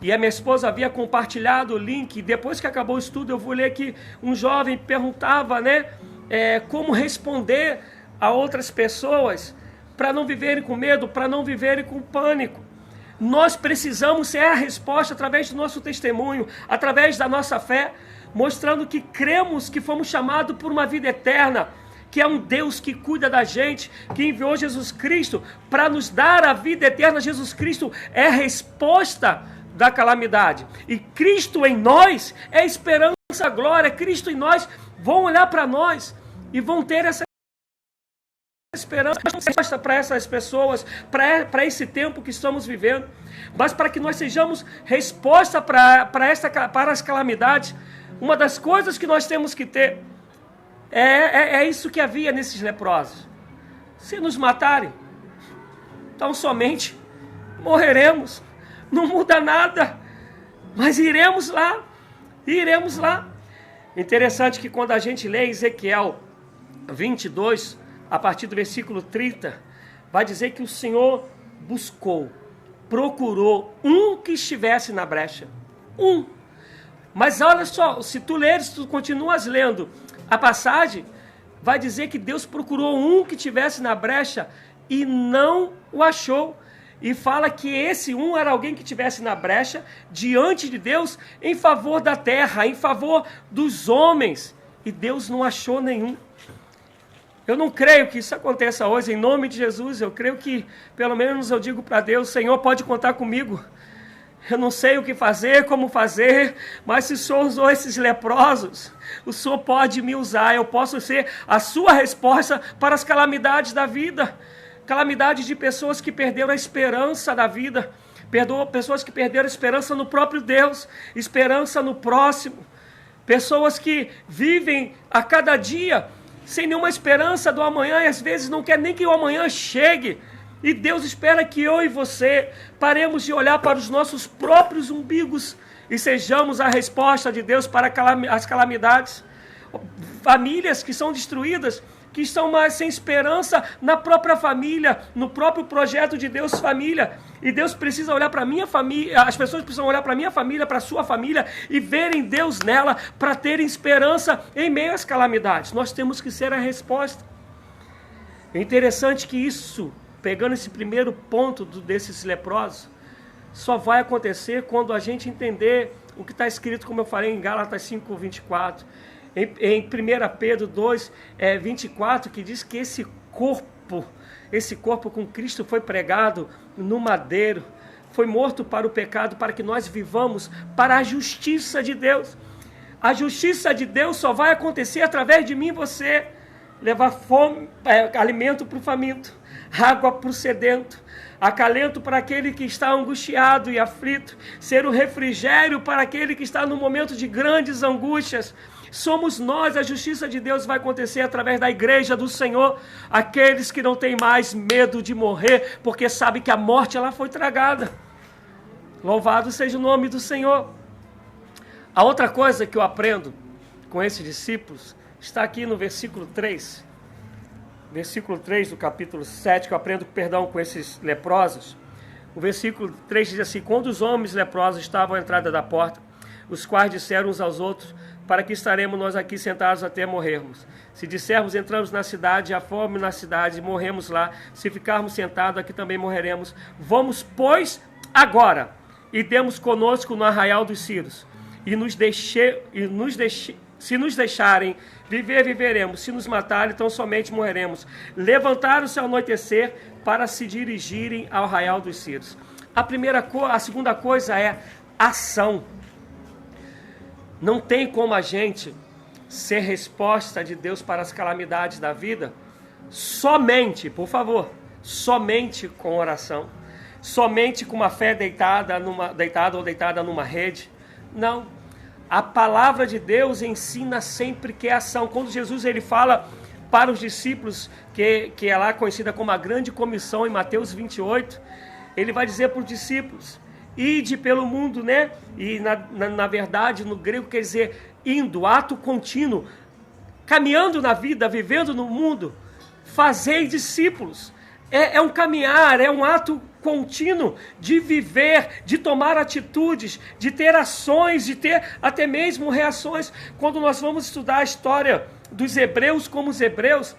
e a minha esposa havia compartilhado o link. Depois que acabou o estudo, eu vou ler que um jovem perguntava, como responder a outras pessoas para não viverem com medo, para não viverem com pânico. Nós precisamos ser a resposta através do nosso testemunho, através da nossa fé, mostrando que cremos que fomos chamados por uma vida eterna, que é um Deus que cuida da gente, que enviou Jesus Cristo para nos dar a vida eterna. Jesus Cristo é a resposta da calamidade. E Cristo em nós é esperança, glória. Cristo em nós vão olhar para nós e vão ter essa esperança para essas pessoas, para esse tempo que estamos vivendo. Mas para que nós sejamos resposta para as calamidades, uma das coisas que nós temos que ter é isso que havia nesses leprosos. Se nos matarem, então somente morreremos. Não muda nada, mas iremos lá. Interessante que quando a gente lê Ezequiel 22, a partir do versículo 30, vai dizer que o Senhor procurou um que estivesse na brecha. Um. Mas olha só, se tu continuas lendo a passagem, vai dizer que Deus procurou um que estivesse na brecha e não o achou. E fala que esse um era alguém que estivesse na brecha diante de Deus em favor da terra, em favor dos homens. E Deus não achou nenhum. Eu não creio que isso aconteça hoje, em nome de Jesus. Eu creio que, pelo menos eu digo para Deus, Senhor, pode contar comigo. Eu não sei o que fazer, como fazer, mas se o Senhor usou esses leprosos, o Senhor pode me usar. Eu posso ser a sua resposta para as calamidades da vida. Calamidade de pessoas que perderam a esperança da vida, pessoas que perderam a esperança no próprio Deus, esperança no próximo, pessoas que vivem a cada dia sem nenhuma esperança do amanhã e às vezes não quer nem que o amanhã chegue. E Deus espera que eu e você paremos de olhar para os nossos próprios umbigos e sejamos a resposta de Deus para as calamidades. Famílias que são destruídas, que estão mais sem esperança na própria família, no próprio projeto de Deus família. E Deus precisa olhar para a minha família, as pessoas precisam olhar para a minha família, para a sua família e verem Deus nela para terem esperança em meio às calamidades. Nós temos que ser a resposta. É interessante que isso, pegando esse primeiro ponto desses leprosos, só vai acontecer quando a gente entender o que está escrito, como eu falei em Gálatas 5, 24. Em 1 Pedro 2, 24, que diz que esse corpo com Cristo foi pregado no madeiro, foi morto para o pecado, para que nós vivamos para a justiça de Deus. A justiça de Deus só vai acontecer através de mim e você. Levar alimento para o faminto, água para o sedento, acalento para aquele que está angustiado e aflito, ser o refrigério para aquele que está no momento de grandes angústias. Somos nós, a justiça de Deus vai acontecer através da igreja do Senhor, aqueles que não têm mais medo de morrer, porque sabem que a morte ela foi tragada. Louvado seja o nome do Senhor. A outra coisa que eu aprendo com esses discípulos está aqui no versículo 3. Versículo 3 do capítulo 7, que eu aprendo perdão com esses leprosos. O versículo 3 diz assim: quando os homens leprosos estavam à entrada da porta, os quais disseram uns aos outros: para que estaremos nós aqui sentados até morrermos? Se dissermos, entramos na cidade, há fome na cidade, e morremos lá. Se ficarmos sentados, aqui também morreremos. Vamos, pois, agora, e demos conosco no arraial dos Círios. Se nos deixarem viver, viveremos. Se nos matarem, então somente morreremos. Levantaram-se ao anoitecer para se dirigirem ao arraial dos Círios. A segunda coisa é ação. Não tem como a gente ser resposta de Deus para as calamidades da vida somente, por favor, somente com oração, somente com uma fé deitada numa rede. Não. A palavra de Deus ensina sempre que é ação. Quando Jesus ele fala para os discípulos, que é lá conhecida como a grande comissão em Mateus 28, ele vai dizer para os discípulos: ide pelo mundo, né? E na verdade, no grego quer dizer indo, ato contínuo, caminhando na vida, vivendo no mundo, fazei discípulos. É um caminhar, é um ato contínuo de viver, de tomar atitudes, de ter ações, de ter até mesmo reações. Quando nós vamos estudar a história dos hebreus como os hebreus,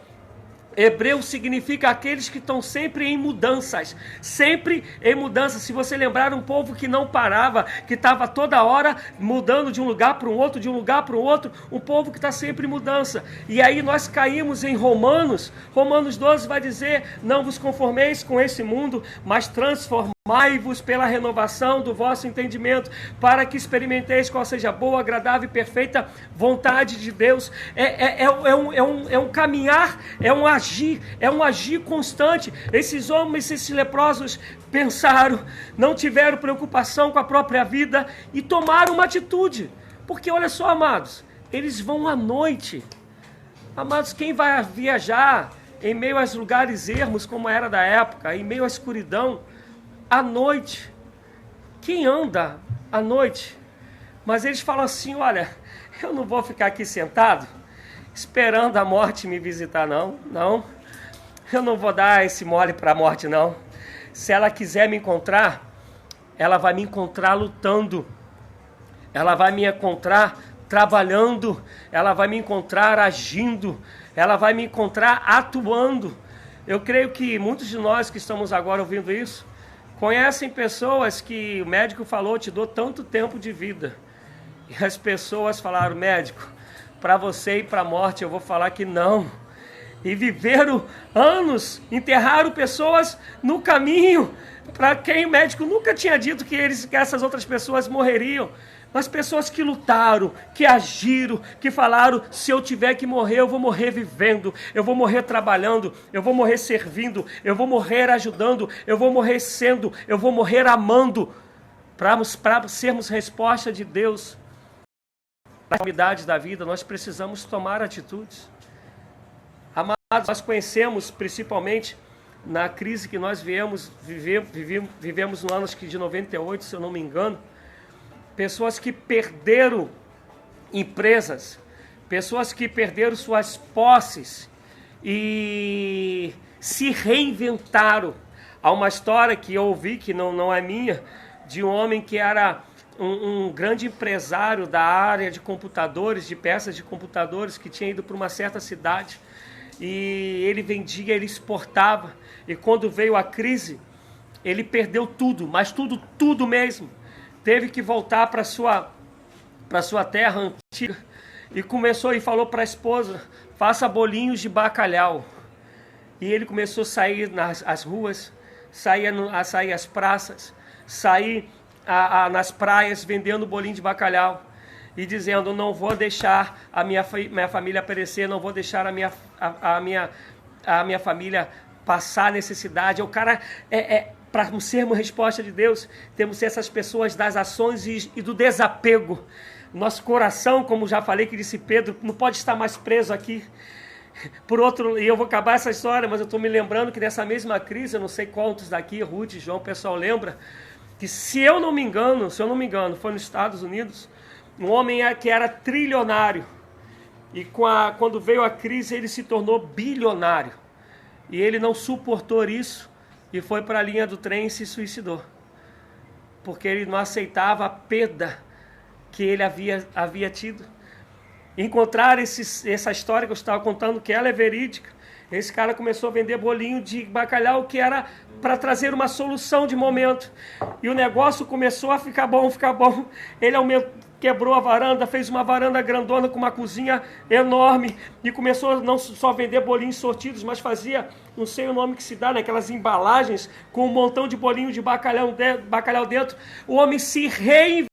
Hebreu significa aqueles que estão sempre em mudanças, sempre em mudanças. Se você lembrar, um povo que não parava, que estava toda hora mudando de um lugar para um outro, de um lugar para o outro, um povo que está sempre em mudança. E aí nós caímos em Romanos 12 vai dizer, não vos conformeis com esse mundo, mas transformai-vos pela renovação do vosso entendimento, para que experimenteis qual seja a boa, agradável e perfeita vontade de Deus. É um caminhar, é um agir constante. Esses homens, esses leprosos pensaram, não tiveram preocupação com a própria vida e tomaram uma atitude. Porque olha só, amados, eles vão à noite. Amados, quem vai viajar em meio aos lugares ermos, como era da época, em meio à escuridão, à noite, quem anda à noite? Mas eles falam assim, olha, eu não vou ficar aqui sentado, esperando a morte me visitar, não, eu não vou dar esse mole para a morte, não. Se ela quiser me encontrar, ela vai me encontrar lutando, ela vai me encontrar trabalhando, ela vai me encontrar agindo, ela vai me encontrar atuando. Eu creio que muitos de nós que estamos agora ouvindo isso, conhecem pessoas que o médico falou, te dou tanto tempo de vida. E as pessoas falaram, médico, para você ir para a morte eu vou falar que não. E viveram anos, enterraram pessoas no caminho, para quem o médico nunca tinha dito que essas outras pessoas morreriam. Mas pessoas que lutaram, que agiram, que falaram, se eu tiver que morrer, eu vou morrer vivendo, eu vou morrer trabalhando, eu vou morrer servindo, eu vou morrer ajudando, eu vou morrer sendo, eu vou morrer amando, para sermos resposta de Deus. Nas calamidades da vida, nós precisamos tomar atitudes. Amados, nós conhecemos, principalmente na crise que nós vivemos no ano de 98, se eu não me engano, pessoas que perderam empresas, pessoas que perderam suas posses e se reinventaram. Há uma história que eu ouvi, que não é minha, de um homem que era um grande empresário da área de computadores, de peças de computadores, que tinha ido para uma certa cidade e ele vendia, ele exportava, e quando veio a crise, ele perdeu tudo, mas tudo mesmo. Teve que voltar para sua terra antiga e começou e falou para a esposa, faça bolinhos de bacalhau. E ele começou a sair nas ruas, sair às praças, sair nas praias vendendo bolinho de bacalhau e dizendo, não vou deixar a minha família perecer, não vou deixar a minha família passar necessidade. O cara para sermos resposta de Deus, temos que ser essas pessoas das ações e do desapego. Nosso coração, como já falei, que disse Pedro, não pode estar mais preso aqui. Por outro, e eu vou acabar essa história, mas eu estou me lembrando que nessa mesma crise, eu não sei quantos daqui, Ruth, João, o pessoal lembra, que se eu não me engano, foi nos Estados Unidos, um homem que era trilionário, e quando veio a crise ele se tornou bilionário, e ele não suportou isso, e foi para a linha do trem e se suicidou. Porque ele não aceitava a perda que ele havia tido. Encontrar essa história que eu estava contando, que ela é verídica. Esse cara começou a vender bolinho de bacalhau, que era para trazer uma solução de momento. E o negócio começou a ficar bom. Ele quebrou a varanda, fez uma varanda grandona com uma cozinha enorme e começou a não só vender bolinhos sortidos, mas fazia, não sei o nome que se dá, naquelas embalagens com um montão de bolinho de bacalhau dentro. O homem se reinventou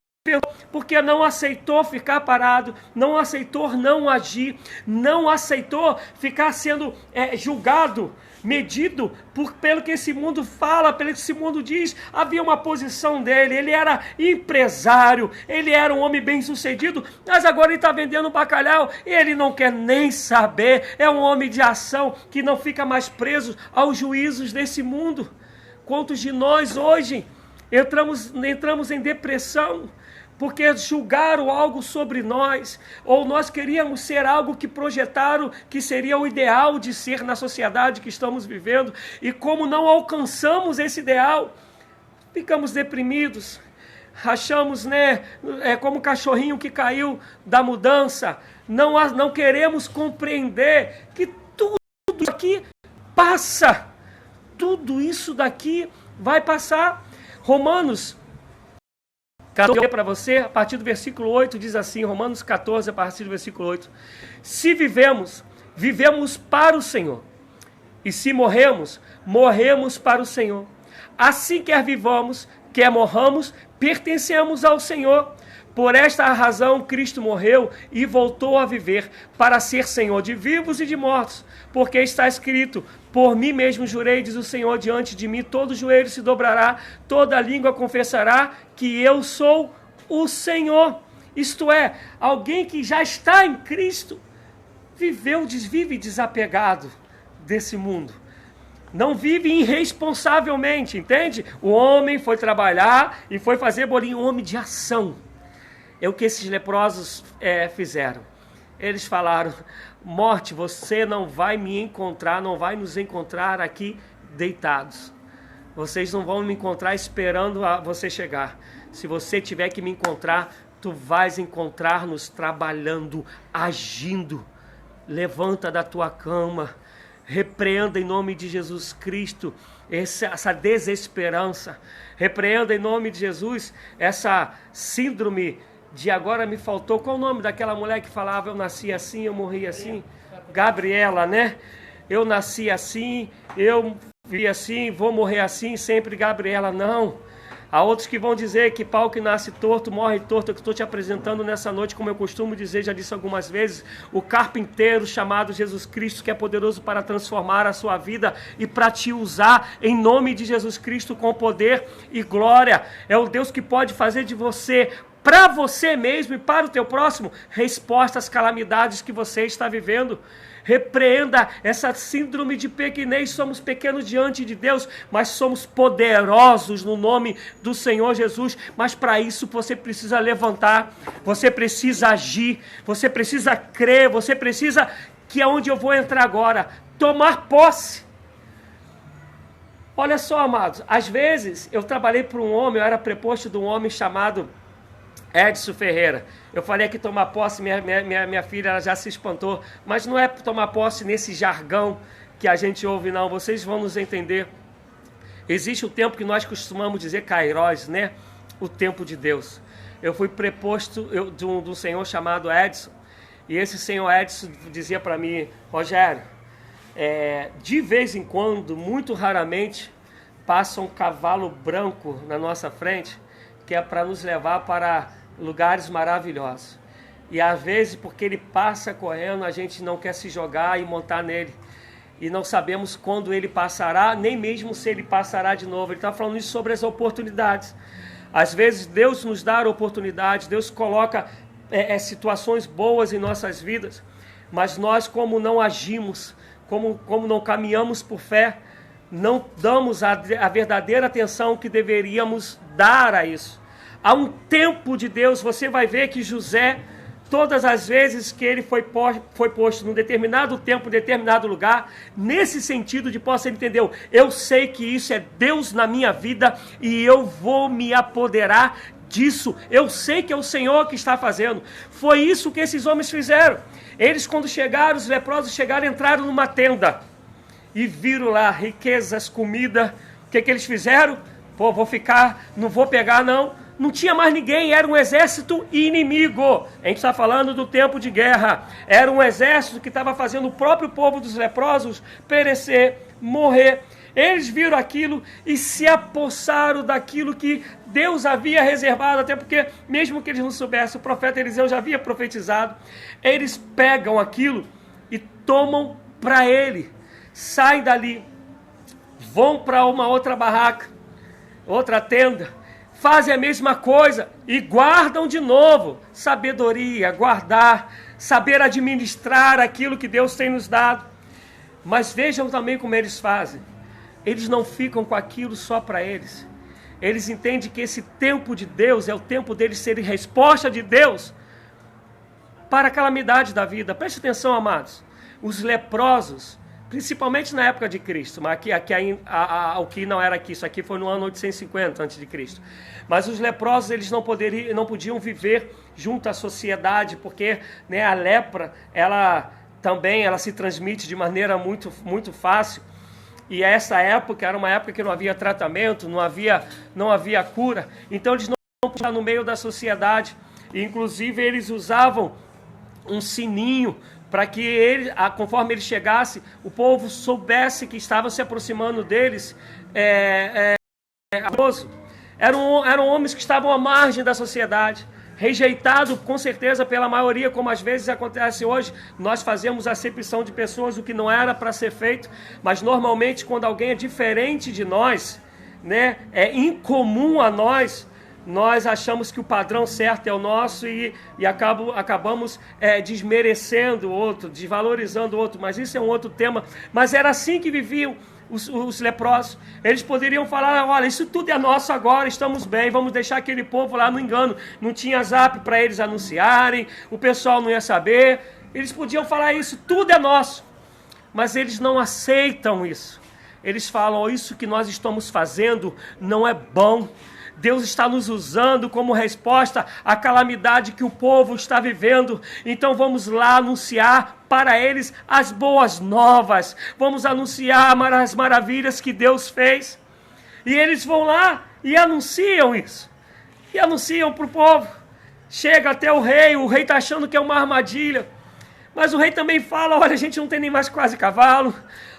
porque não aceitou ficar parado, não aceitou não agir, não aceitou ficar sendo julgado, medido pelo que esse mundo fala, pelo que esse mundo diz. Havia uma posição dele, ele era empresário, ele era um homem bem sucedido, mas agora ele está vendendo bacalhau e ele não quer nem saber. É um homem de ação que não fica mais preso aos juízos desse mundo. Quantos de nós hoje entramos em depressão porque julgaram algo sobre nós, ou nós queríamos ser algo que projetaram que seria o ideal de ser na sociedade que estamos vivendo, e como não alcançamos esse ideal, ficamos deprimidos, achamos, como um cachorrinho que caiu da mudança, não queremos compreender que tudo aqui passa. Tudo isso daqui vai passar. Romanos 14 para você, a partir do versículo 8, diz assim, Romanos 14, a partir do versículo 8. Se vivemos, vivemos para o Senhor. E se morremos, morremos para o Senhor. Assim quer vivamos, quer morramos, pertencemos ao Senhor. Por esta razão Cristo morreu e voltou a viver para ser Senhor de vivos e de mortos. Porque está escrito, por mim mesmo jurei, diz o Senhor, diante de mim todo joelho se dobrará, toda língua confessará que eu sou o Senhor. Isto é, alguém que já está em Cristo, vive desapegado desse mundo. Não vive irresponsavelmente, entende? O homem foi trabalhar e foi fazer bolinho, um homem de ação. É o que esses leprosos fizeram. Eles falaram, morte, você não vai me encontrar, não vai nos encontrar aqui deitados. Vocês não vão me encontrar esperando você chegar. Se você tiver que me encontrar, tu vais encontrar-nos trabalhando, agindo. Levanta da tua cama, repreenda em nome de Jesus Cristo essa desesperança. Repreenda em nome de Jesus essa síndrome de agora me faltou. Qual o nome daquela mulher que falava, eu nasci assim, eu morri assim? Gabriela, né? Eu nasci assim, eu vivi assim, vou morrer assim, sempre Gabriela. Não. Há outros que vão dizer que pau que nasce torto, morre torto. Eu estou te apresentando nessa noite, como eu costumo dizer, já disse algumas vezes, o carpinteiro chamado Jesus Cristo, que é poderoso para transformar a sua vida e para te usar em nome de Jesus Cristo com poder e glória. É o Deus que pode fazer de você, para você mesmo e para o teu próximo, resposta às calamidades que você está vivendo. Repreenda essa síndrome de pequenez. Somos pequenos diante de Deus, mas somos poderosos no nome do Senhor Jesus. Mas para isso você precisa levantar, você precisa agir, você precisa crer, você precisa, que é onde eu vou entrar agora, tomar posse. Olha só, amados, às vezes eu trabalhei para um homem, eu era preposto de um homem chamado Edson Ferreira. Eu falei que tomar posse, minha filha ela já se espantou, mas não é tomar posse nesse jargão que a gente ouve, não. Vocês vão nos entender. Existe o tempo que nós costumamos dizer Kairos, né? O tempo de Deus. Eu fui preposto de um senhor chamado Edson, e esse senhor Edson dizia para mim, Rogério, de vez em quando, muito raramente, passa um cavalo branco na nossa frente, que é para nos levar para lugares maravilhosos. E às vezes, porque ele passa correndo, a gente não quer se jogar e montar nele. E não sabemos quando ele passará, nem mesmo se ele passará de novo. Ele está falando isso sobre as oportunidades. Às vezes Deus nos dá oportunidades, Deus coloca situações boas em nossas vidas, mas nós, como não agimos, como não caminhamos por fé, não damos a verdadeira atenção que deveríamos dar a isso. Há um tempo de Deus. Você vai ver que José, todas as vezes que ele foi posto num determinado tempo, determinado lugar, nesse sentido de posse, ele entendeu, eu sei que isso é Deus na minha vida e eu vou me apoderar disso. Eu sei que é o Senhor que está fazendo. Foi isso que esses homens fizeram. Eles, quando chegaram, os leprosos chegaram, entraram numa tenda e viram lá riquezas, comida. O que eles fizeram? Pô, vou ficar, não vou pegar não. Não tinha mais ninguém, era um exército inimigo. A gente está falando do tempo de guerra. Era um exército que estava fazendo o próprio povo dos leprosos perecer, morrer. Eles viram aquilo e se apossaram daquilo que Deus havia reservado, até porque, mesmo que eles não soubessem, o profeta Eliseu já havia profetizado. Eles pegam aquilo e tomam para ele. Saem dali, vão para uma outra barraca, outra tenda, fazem a mesma coisa e guardam de novo. Sabedoria, guardar, saber administrar aquilo que Deus tem nos dado. Mas vejam também como eles fazem. Eles não ficam com aquilo só para eles. Eles entendem que esse tempo de Deus é o tempo deles serem resposta de Deus para a calamidade da vida. Preste atenção, amados. Os leprosos, principalmente na época de Cristo, mas o que não era aqui, isso aqui foi no ano 850 a.C. Mas os leprosos, eles não podiam viver junto à sociedade, porque, a lepra, ela se transmite de maneira muito, muito fácil. E essa época era uma época que não havia tratamento, não havia cura. Então eles não podiam estar no meio da sociedade. E, inclusive eles usavam um sininho para que ele, conforme ele chegasse, o povo soubesse que estava se aproximando deles. Eram homens que estavam à margem da sociedade, rejeitado com certeza pela maioria, como às vezes acontece hoje. Nós fazemos acepção de pessoas, o que não era para ser feito, mas normalmente quando alguém é diferente de nós, né, é incomum a nós achamos que o padrão certo é o nosso e acabamos desmerecendo o outro, desvalorizando o outro, mas isso é um outro tema. Mas era assim que viviam os leprosos. Eles poderiam falar: olha, isso tudo é nosso agora, estamos bem, vamos deixar aquele povo lá no engano. Não tinha zap para eles anunciarem, o pessoal não ia saber. Eles podiam falar: isso tudo é nosso. Mas eles não aceitam isso. Eles falam: isso que nós estamos fazendo não é bom. Deus está nos usando como resposta à calamidade que o povo está vivendo. Então vamos lá anunciar para eles as boas novas. Vamos anunciar as maravilhas que Deus fez. E eles vão lá e anunciam isso. E anunciam para o povo. Chega até o rei está achando que é uma armadilha. Mas o rei também fala: olha, a gente não tem nem mais quase cavalo,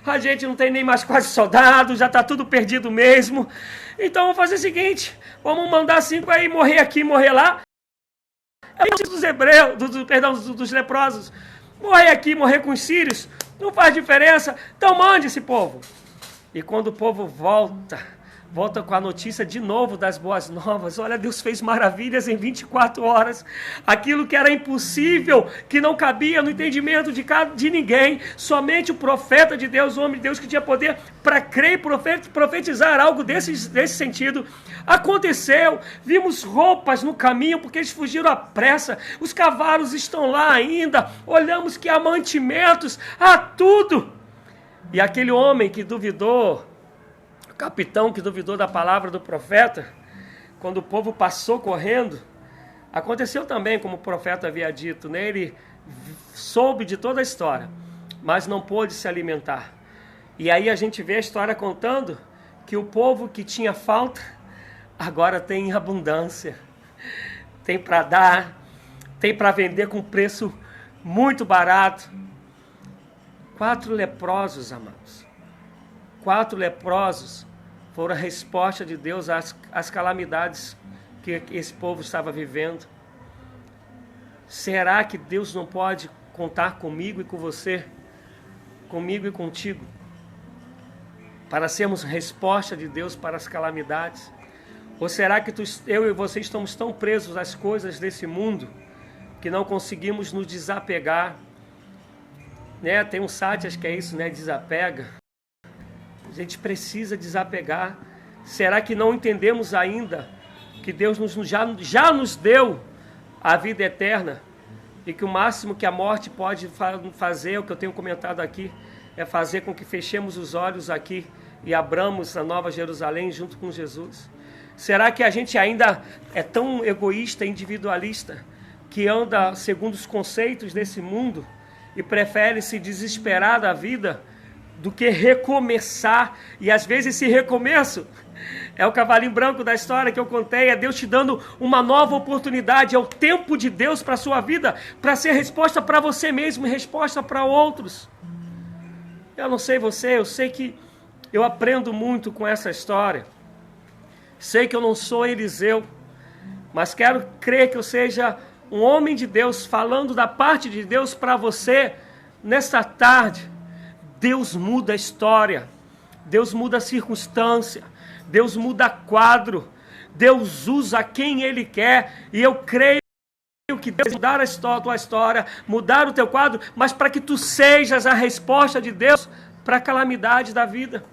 a gente não tem nem mais quase soldado, já está tudo perdido mesmo. Então vamos fazer o seguinte: vamos mandar 5 aí morrer aqui, morrer lá. É dos leprosos. Morrer aqui, morrer com os sírios, não faz diferença. Então mande esse povo. E quando o povo volta com a notícia de novo das boas novas: olha, Deus fez maravilhas em 24 horas. Aquilo que era impossível, que não cabia no entendimento de ninguém, somente o profeta de Deus, o homem de Deus que tinha poder para crer e profetizar algo desse sentido, aconteceu. Vimos roupas no caminho porque eles fugiram à pressa, os cavalos estão lá ainda, olhamos que há mantimentos, há tudo. E aquele homem que duvidou, capitão que duvidou da palavra do profeta, quando o povo passou correndo, aconteceu também como o profeta havia dito, né? Ele soube de toda a história, mas não pôde se alimentar. E aí a gente vê a história contando que o povo que tinha falta, agora tem abundância, tem para dar, tem para vender com preço muito barato. 4 leprosos, amados. 4 leprosos foram a resposta de Deus às calamidades que esse povo estava vivendo. Será que Deus não pode contar comigo e com você, comigo e contigo, para sermos resposta de Deus para as calamidades? Ou será que eu e você estamos tão presos às coisas desse mundo que não conseguimos nos desapegar? Né? Tem um site, acho que é isso, né? Desapega. A gente precisa desapegar. Será que não entendemos ainda que Deus já nos deu a vida eterna e que o máximo que a morte pode fazer, o que eu tenho comentado aqui, é fazer com que fechemos os olhos aqui e abramos a Nova Jerusalém junto com Jesus? Será que a gente ainda é tão egoísta, individualista, que anda segundo os conceitos desse mundo e prefere se desesperar da vida do que recomeçar? E às vezes esse recomeço é o cavalinho branco da história que eu contei, é Deus te dando uma nova oportunidade, é o tempo de Deus para a sua vida, para ser resposta para você mesmo e resposta para outros. Eu não sei você, eu sei que eu aprendo muito com essa história. Sei que eu não sou Eliseu, mas quero crer que eu seja um homem de Deus, falando da parte de Deus para você nesta tarde. Deus muda a história, Deus muda a circunstância, Deus muda quadro, Deus usa quem Ele quer, e eu creio que Deus mudar a tua história, mudar o teu quadro, mas para que tu sejas a resposta de Deus para a calamidade da vida.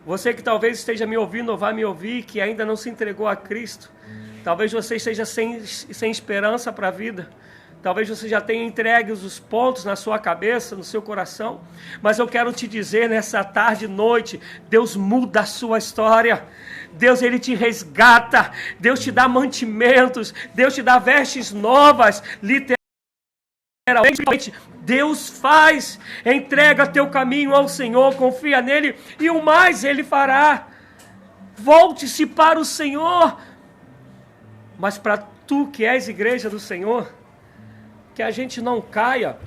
Você que talvez esteja me ouvindo ou vai me ouvir, que ainda não se entregou a Cristo, talvez você esteja sem esperança para a vida. Talvez você já tenha entregue os pontos na sua cabeça, no seu coração. Mas eu quero te dizer nessa tarde e noite, Deus muda a sua história. Deus, Ele te resgata. Deus te dá mantimentos. Deus te dá vestes novas, literalmente. Deus faz, entrega teu caminho ao Senhor, confia nele e o mais ele fará. Volte-se para o Senhor. Mas para tu que és igreja do Senhor, que a gente não caia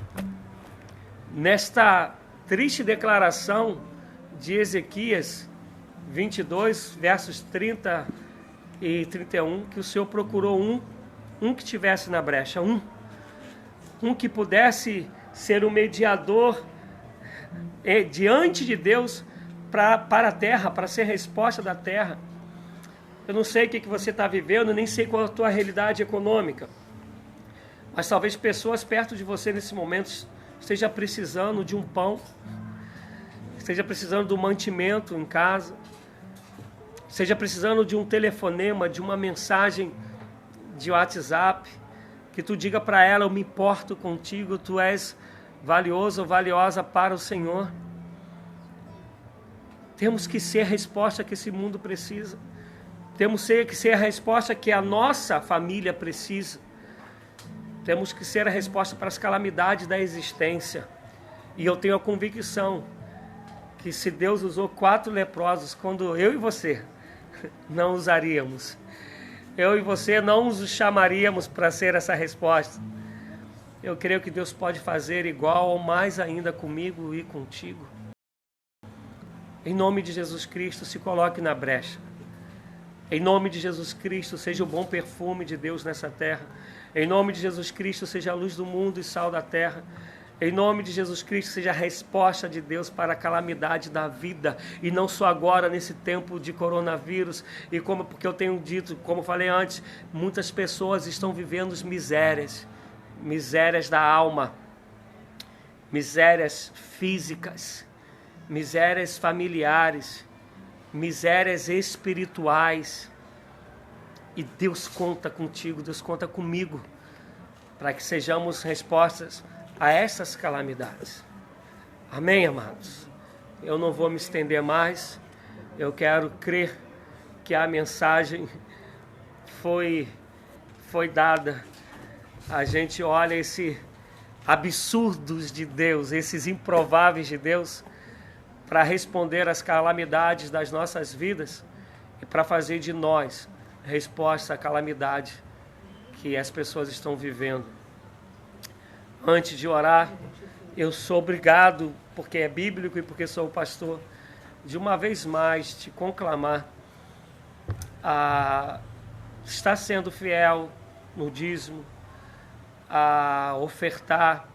nesta triste declaração de Ezequias 22, versos 30 e 31, que o Senhor procurou um que tivesse na brecha, um que pudesse ser o mediador diante de Deus para a terra, para ser resposta da terra. Eu não sei o que você está vivendo, nem sei qual é a tua realidade econômica, mas talvez pessoas perto de você nesse momento esteja precisando de um pão, esteja precisando de um mantimento em casa, esteja precisando de um telefonema, de uma mensagem de WhatsApp, que tu diga para ela: eu me importo contigo, tu és valioso ou valiosa para o Senhor. Temos que ser a resposta que esse mundo precisa. Temos que ser a resposta que a nossa família precisa. Temos que ser a resposta para as calamidades da existência. E eu tenho a convicção que se Deus usou 4 leprosos, quando eu e você não usaríamos, eu e você não os chamaríamos para ser essa resposta. Eu creio que Deus pode fazer igual ou mais ainda comigo e contigo. Em nome de Jesus Cristo, se coloque na brecha. Em nome de Jesus Cristo, seja o bom perfume de Deus nessa terra. Em nome de Jesus Cristo, seja a luz do mundo e sal da terra. Em nome de Jesus Cristo, seja a resposta de Deus para a calamidade da vida. E não só agora, nesse tempo de coronavírus. E porque eu tenho dito, como falei antes, muitas pessoas estão vivendo misérias. Misérias da alma. Misérias físicas. Misérias familiares. Misérias espirituais. E Deus conta contigo, Deus conta comigo, para que sejamos respostas a essas calamidades. Amém, amados? Eu não vou me estender mais. Eu quero crer que a mensagem foi dada. A gente olha esses absurdos de Deus, esses improváveis de Deus, para responder às calamidades das nossas vidas e para fazer de nós resposta à calamidade que as pessoas estão vivendo. Antes de orar, eu sou obrigado, porque é bíblico e porque sou pastor, de uma vez mais te conclamar a estar sendo fiel no dízimo, a ofertar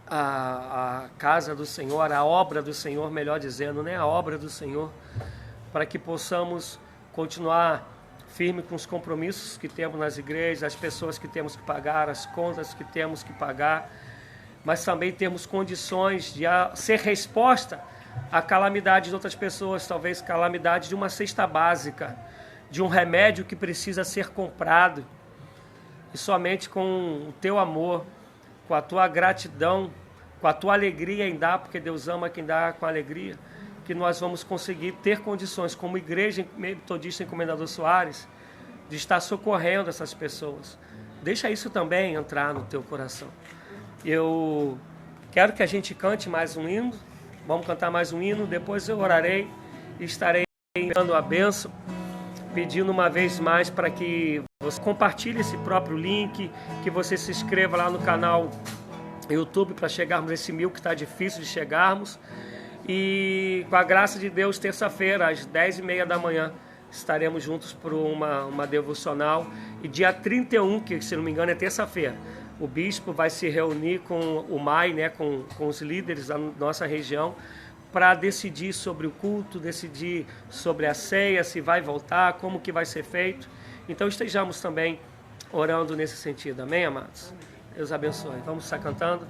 a casa do Senhor, a obra do Senhor, melhor dizendo, né? A obra do Senhor, para que possamos continuar firme com os compromissos que temos nas igrejas, as pessoas que temos que pagar, as contas que temos que pagar, mas também temos condições de ser resposta à calamidade de outras pessoas, talvez calamidade de uma cesta básica, de um remédio que precisa ser comprado, e somente com o teu amor, com a tua gratidão, com a tua alegria em dar, porque Deus ama quem dá com alegria, que nós vamos conseguir ter condições, como igreja metodista em Comendador Soares, de estar socorrendo essas pessoas. Deixa isso também entrar no teu coração. Eu quero que a gente cante mais um hino, vamos cantar mais um hino, depois eu orarei e estarei dando a bênção, pedindo uma vez mais para que você compartilhe esse próprio link, que você se inscreva lá no canal YouTube para chegarmos a esse 1000 que está difícil de chegarmos. E com a graça de Deus, terça-feira, às 10h30 da manhã, estaremos juntos por uma devocional. E dia 31, que se não me engano é terça-feira, o bispo vai se reunir com o MAI, né, com os líderes da nossa região, para decidir sobre o culto, decidir sobre a ceia, se vai voltar, como que vai ser feito. Então estejamos também orando nesse sentido. Amém, amados? Deus abençoe. Vamos estar cantando.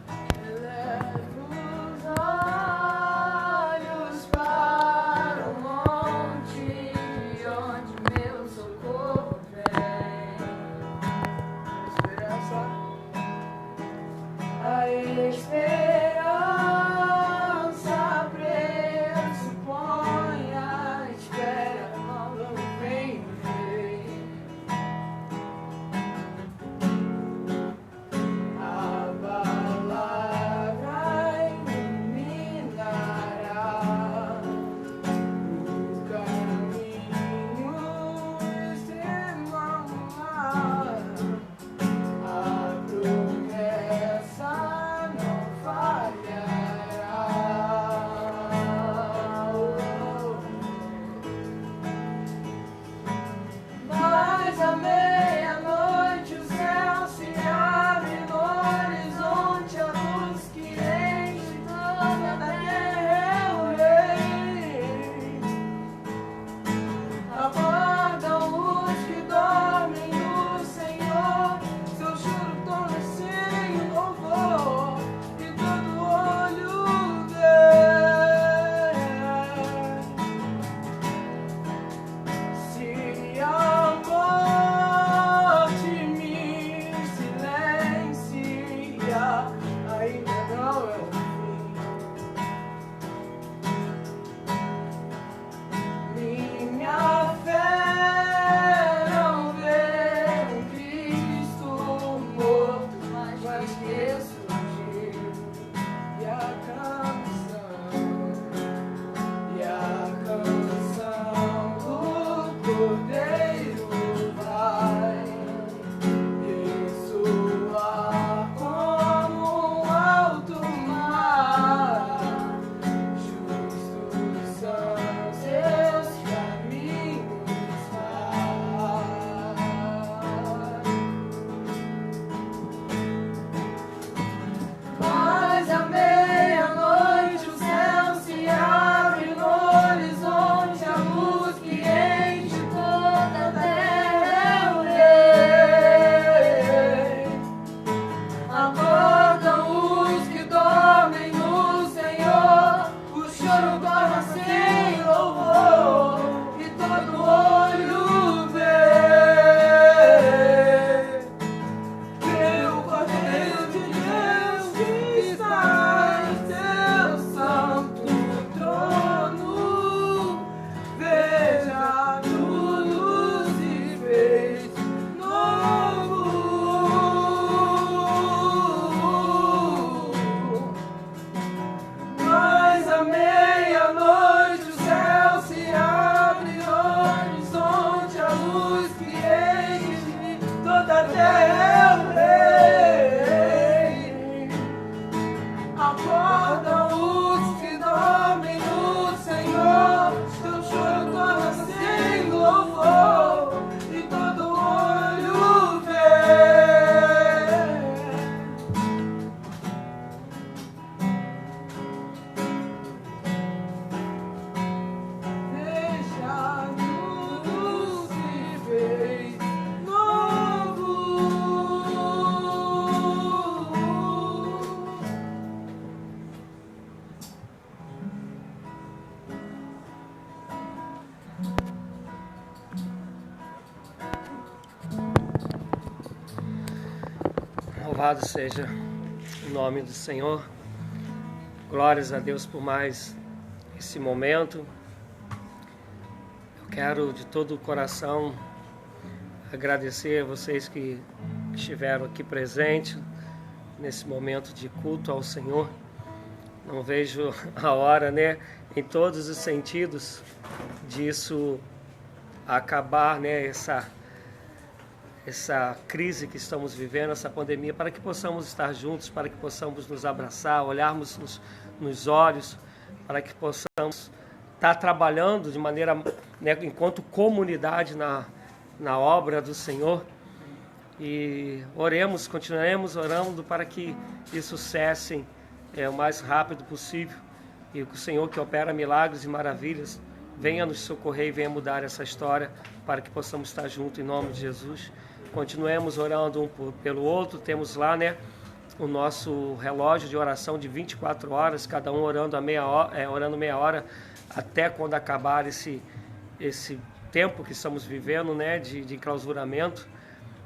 Abba. Louvado seja o nome do Senhor. Glórias a Deus por mais esse momento. Eu quero de todo o coração agradecer a vocês que estiveram aqui presentes nesse momento de culto ao Senhor. Não vejo a hora, né, em todos os sentidos, disso acabar, né, essa crise que estamos vivendo, essa pandemia, para que possamos estar juntos, para que possamos nos abraçar, olharmos nos olhos, para que possamos estar trabalhando de maneira, né, enquanto comunidade na obra do Senhor. E oremos, continuaremos orando para que isso cesse o mais rápido possível, e que o Senhor, que opera milagres e maravilhas, venha nos socorrer e venha mudar essa história, para que possamos estar juntos em nome de Jesus. Continuemos orando um pelo outro. Temos lá, né, o nosso relógio de oração de 24 horas, cada um orando meia hora até quando acabar esse tempo que estamos vivendo, né, de enclausuramento.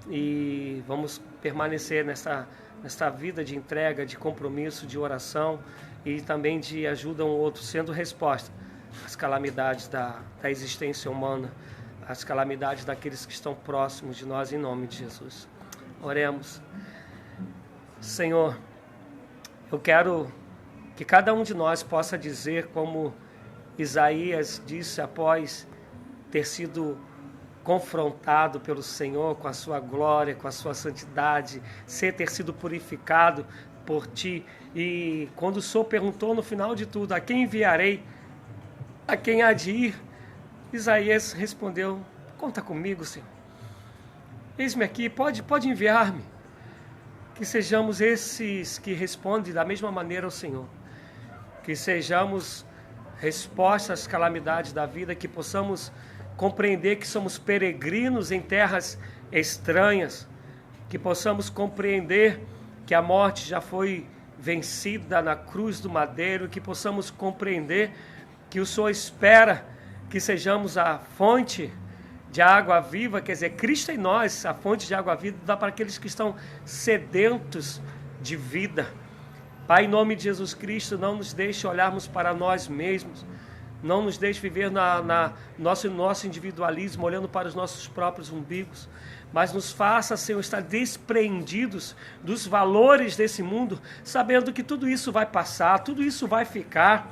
E vamos permanecer nessa vida de entrega, de compromisso, de oração e também de ajuda um ao outro, sendo resposta às calamidades da existência humana, às calamidades daqueles que estão próximos de nós, em nome de Jesus. Oremos. Senhor, eu quero que cada um de nós possa dizer, como Isaías disse após ter sido confrontado pelo Senhor com a sua glória, com a sua santidade, ter sido purificado por Ti. E quando o Senhor perguntou no final de tudo, a quem enviarei? A quem há de ir? Isaías respondeu, conta comigo, Senhor. Eis-me aqui, pode enviar-me. Que sejamos esses que respondem da mesma maneira ao Senhor. Que sejamos resposta às calamidades da vida, que possamos compreender que somos peregrinos em terras estranhas, que possamos compreender que a morte já foi vencida na cruz do madeiro, que possamos compreender que o Senhor espera que sejamos a fonte de água viva, quer dizer, Cristo em nós, a fonte de água viva, dá para aqueles que estão sedentos de vida. Pai, em nome de Jesus Cristo, não nos deixe olharmos para nós mesmos, não nos deixe viver nosso individualismo, olhando para os nossos próprios umbigos, mas nos faça, Senhor, estar despreendidos dos valores desse mundo, sabendo que tudo isso vai passar, tudo isso vai ficar.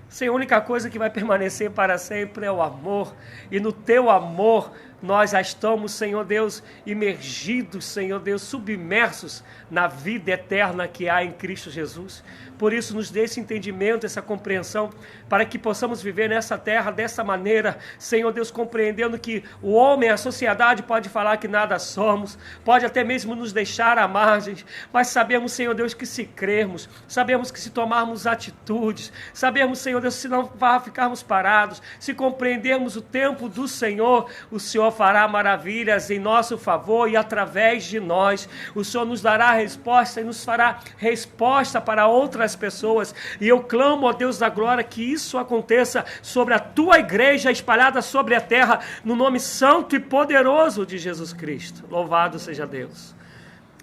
Senhor, a única coisa que vai permanecer para sempre é o amor, e no Teu amor nós já estamos, Senhor Deus, imergidos, Senhor Deus, submersos na vida eterna que há em Cristo Jesus. Por isso, nos dê esse entendimento, essa compreensão, para que possamos viver nessa terra dessa maneira, Senhor Deus, compreendendo que o homem, a sociedade pode falar que nada somos, pode até mesmo nos deixar à margem, mas sabemos, Senhor Deus, que se crermos, sabemos que se tomarmos atitudes, sabemos, Senhor Deus, se não ficarmos parados, se compreendermos o tempo do Senhor, o Senhor fará maravilhas em nosso favor e através de nós. O Senhor nos dará resposta e nos fará resposta para outras pessoas. E eu clamo, ó Deus da glória, que isso aconteça sobre a Tua igreja espalhada sobre a terra, no nome santo e poderoso de Jesus Cristo. Louvado seja Deus.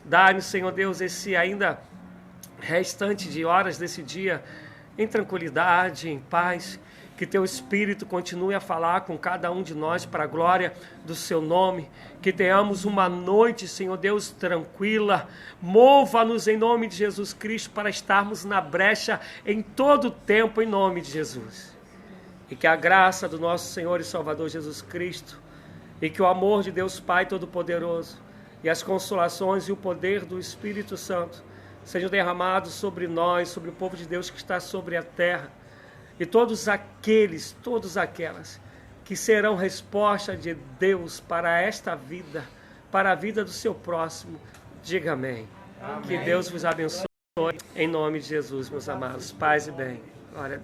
Dá-nos, Senhor Deus, esse ainda restante de horas desse dia em tranquilidade, em paz. Que Teu Espírito continue a falar com cada um de nós para a glória do Seu nome. Que tenhamos uma noite, Senhor Deus, tranquila. Mova-nos em nome de Jesus Cristo para estarmos na brecha em todo o tempo, em nome de Jesus. E que a graça do nosso Senhor e Salvador Jesus Cristo, e que o amor de Deus Pai Todo-Poderoso, e as consolações e o poder do Espírito Santo sejam derramados sobre nós, sobre o povo de Deus que está sobre a terra, e todas aquelas que serão resposta de Deus para esta vida, para a vida do seu próximo. Diga amém. Amém. Que Deus vos abençoe em nome de Jesus, meus amados. Paz e bem. Glória a Deus.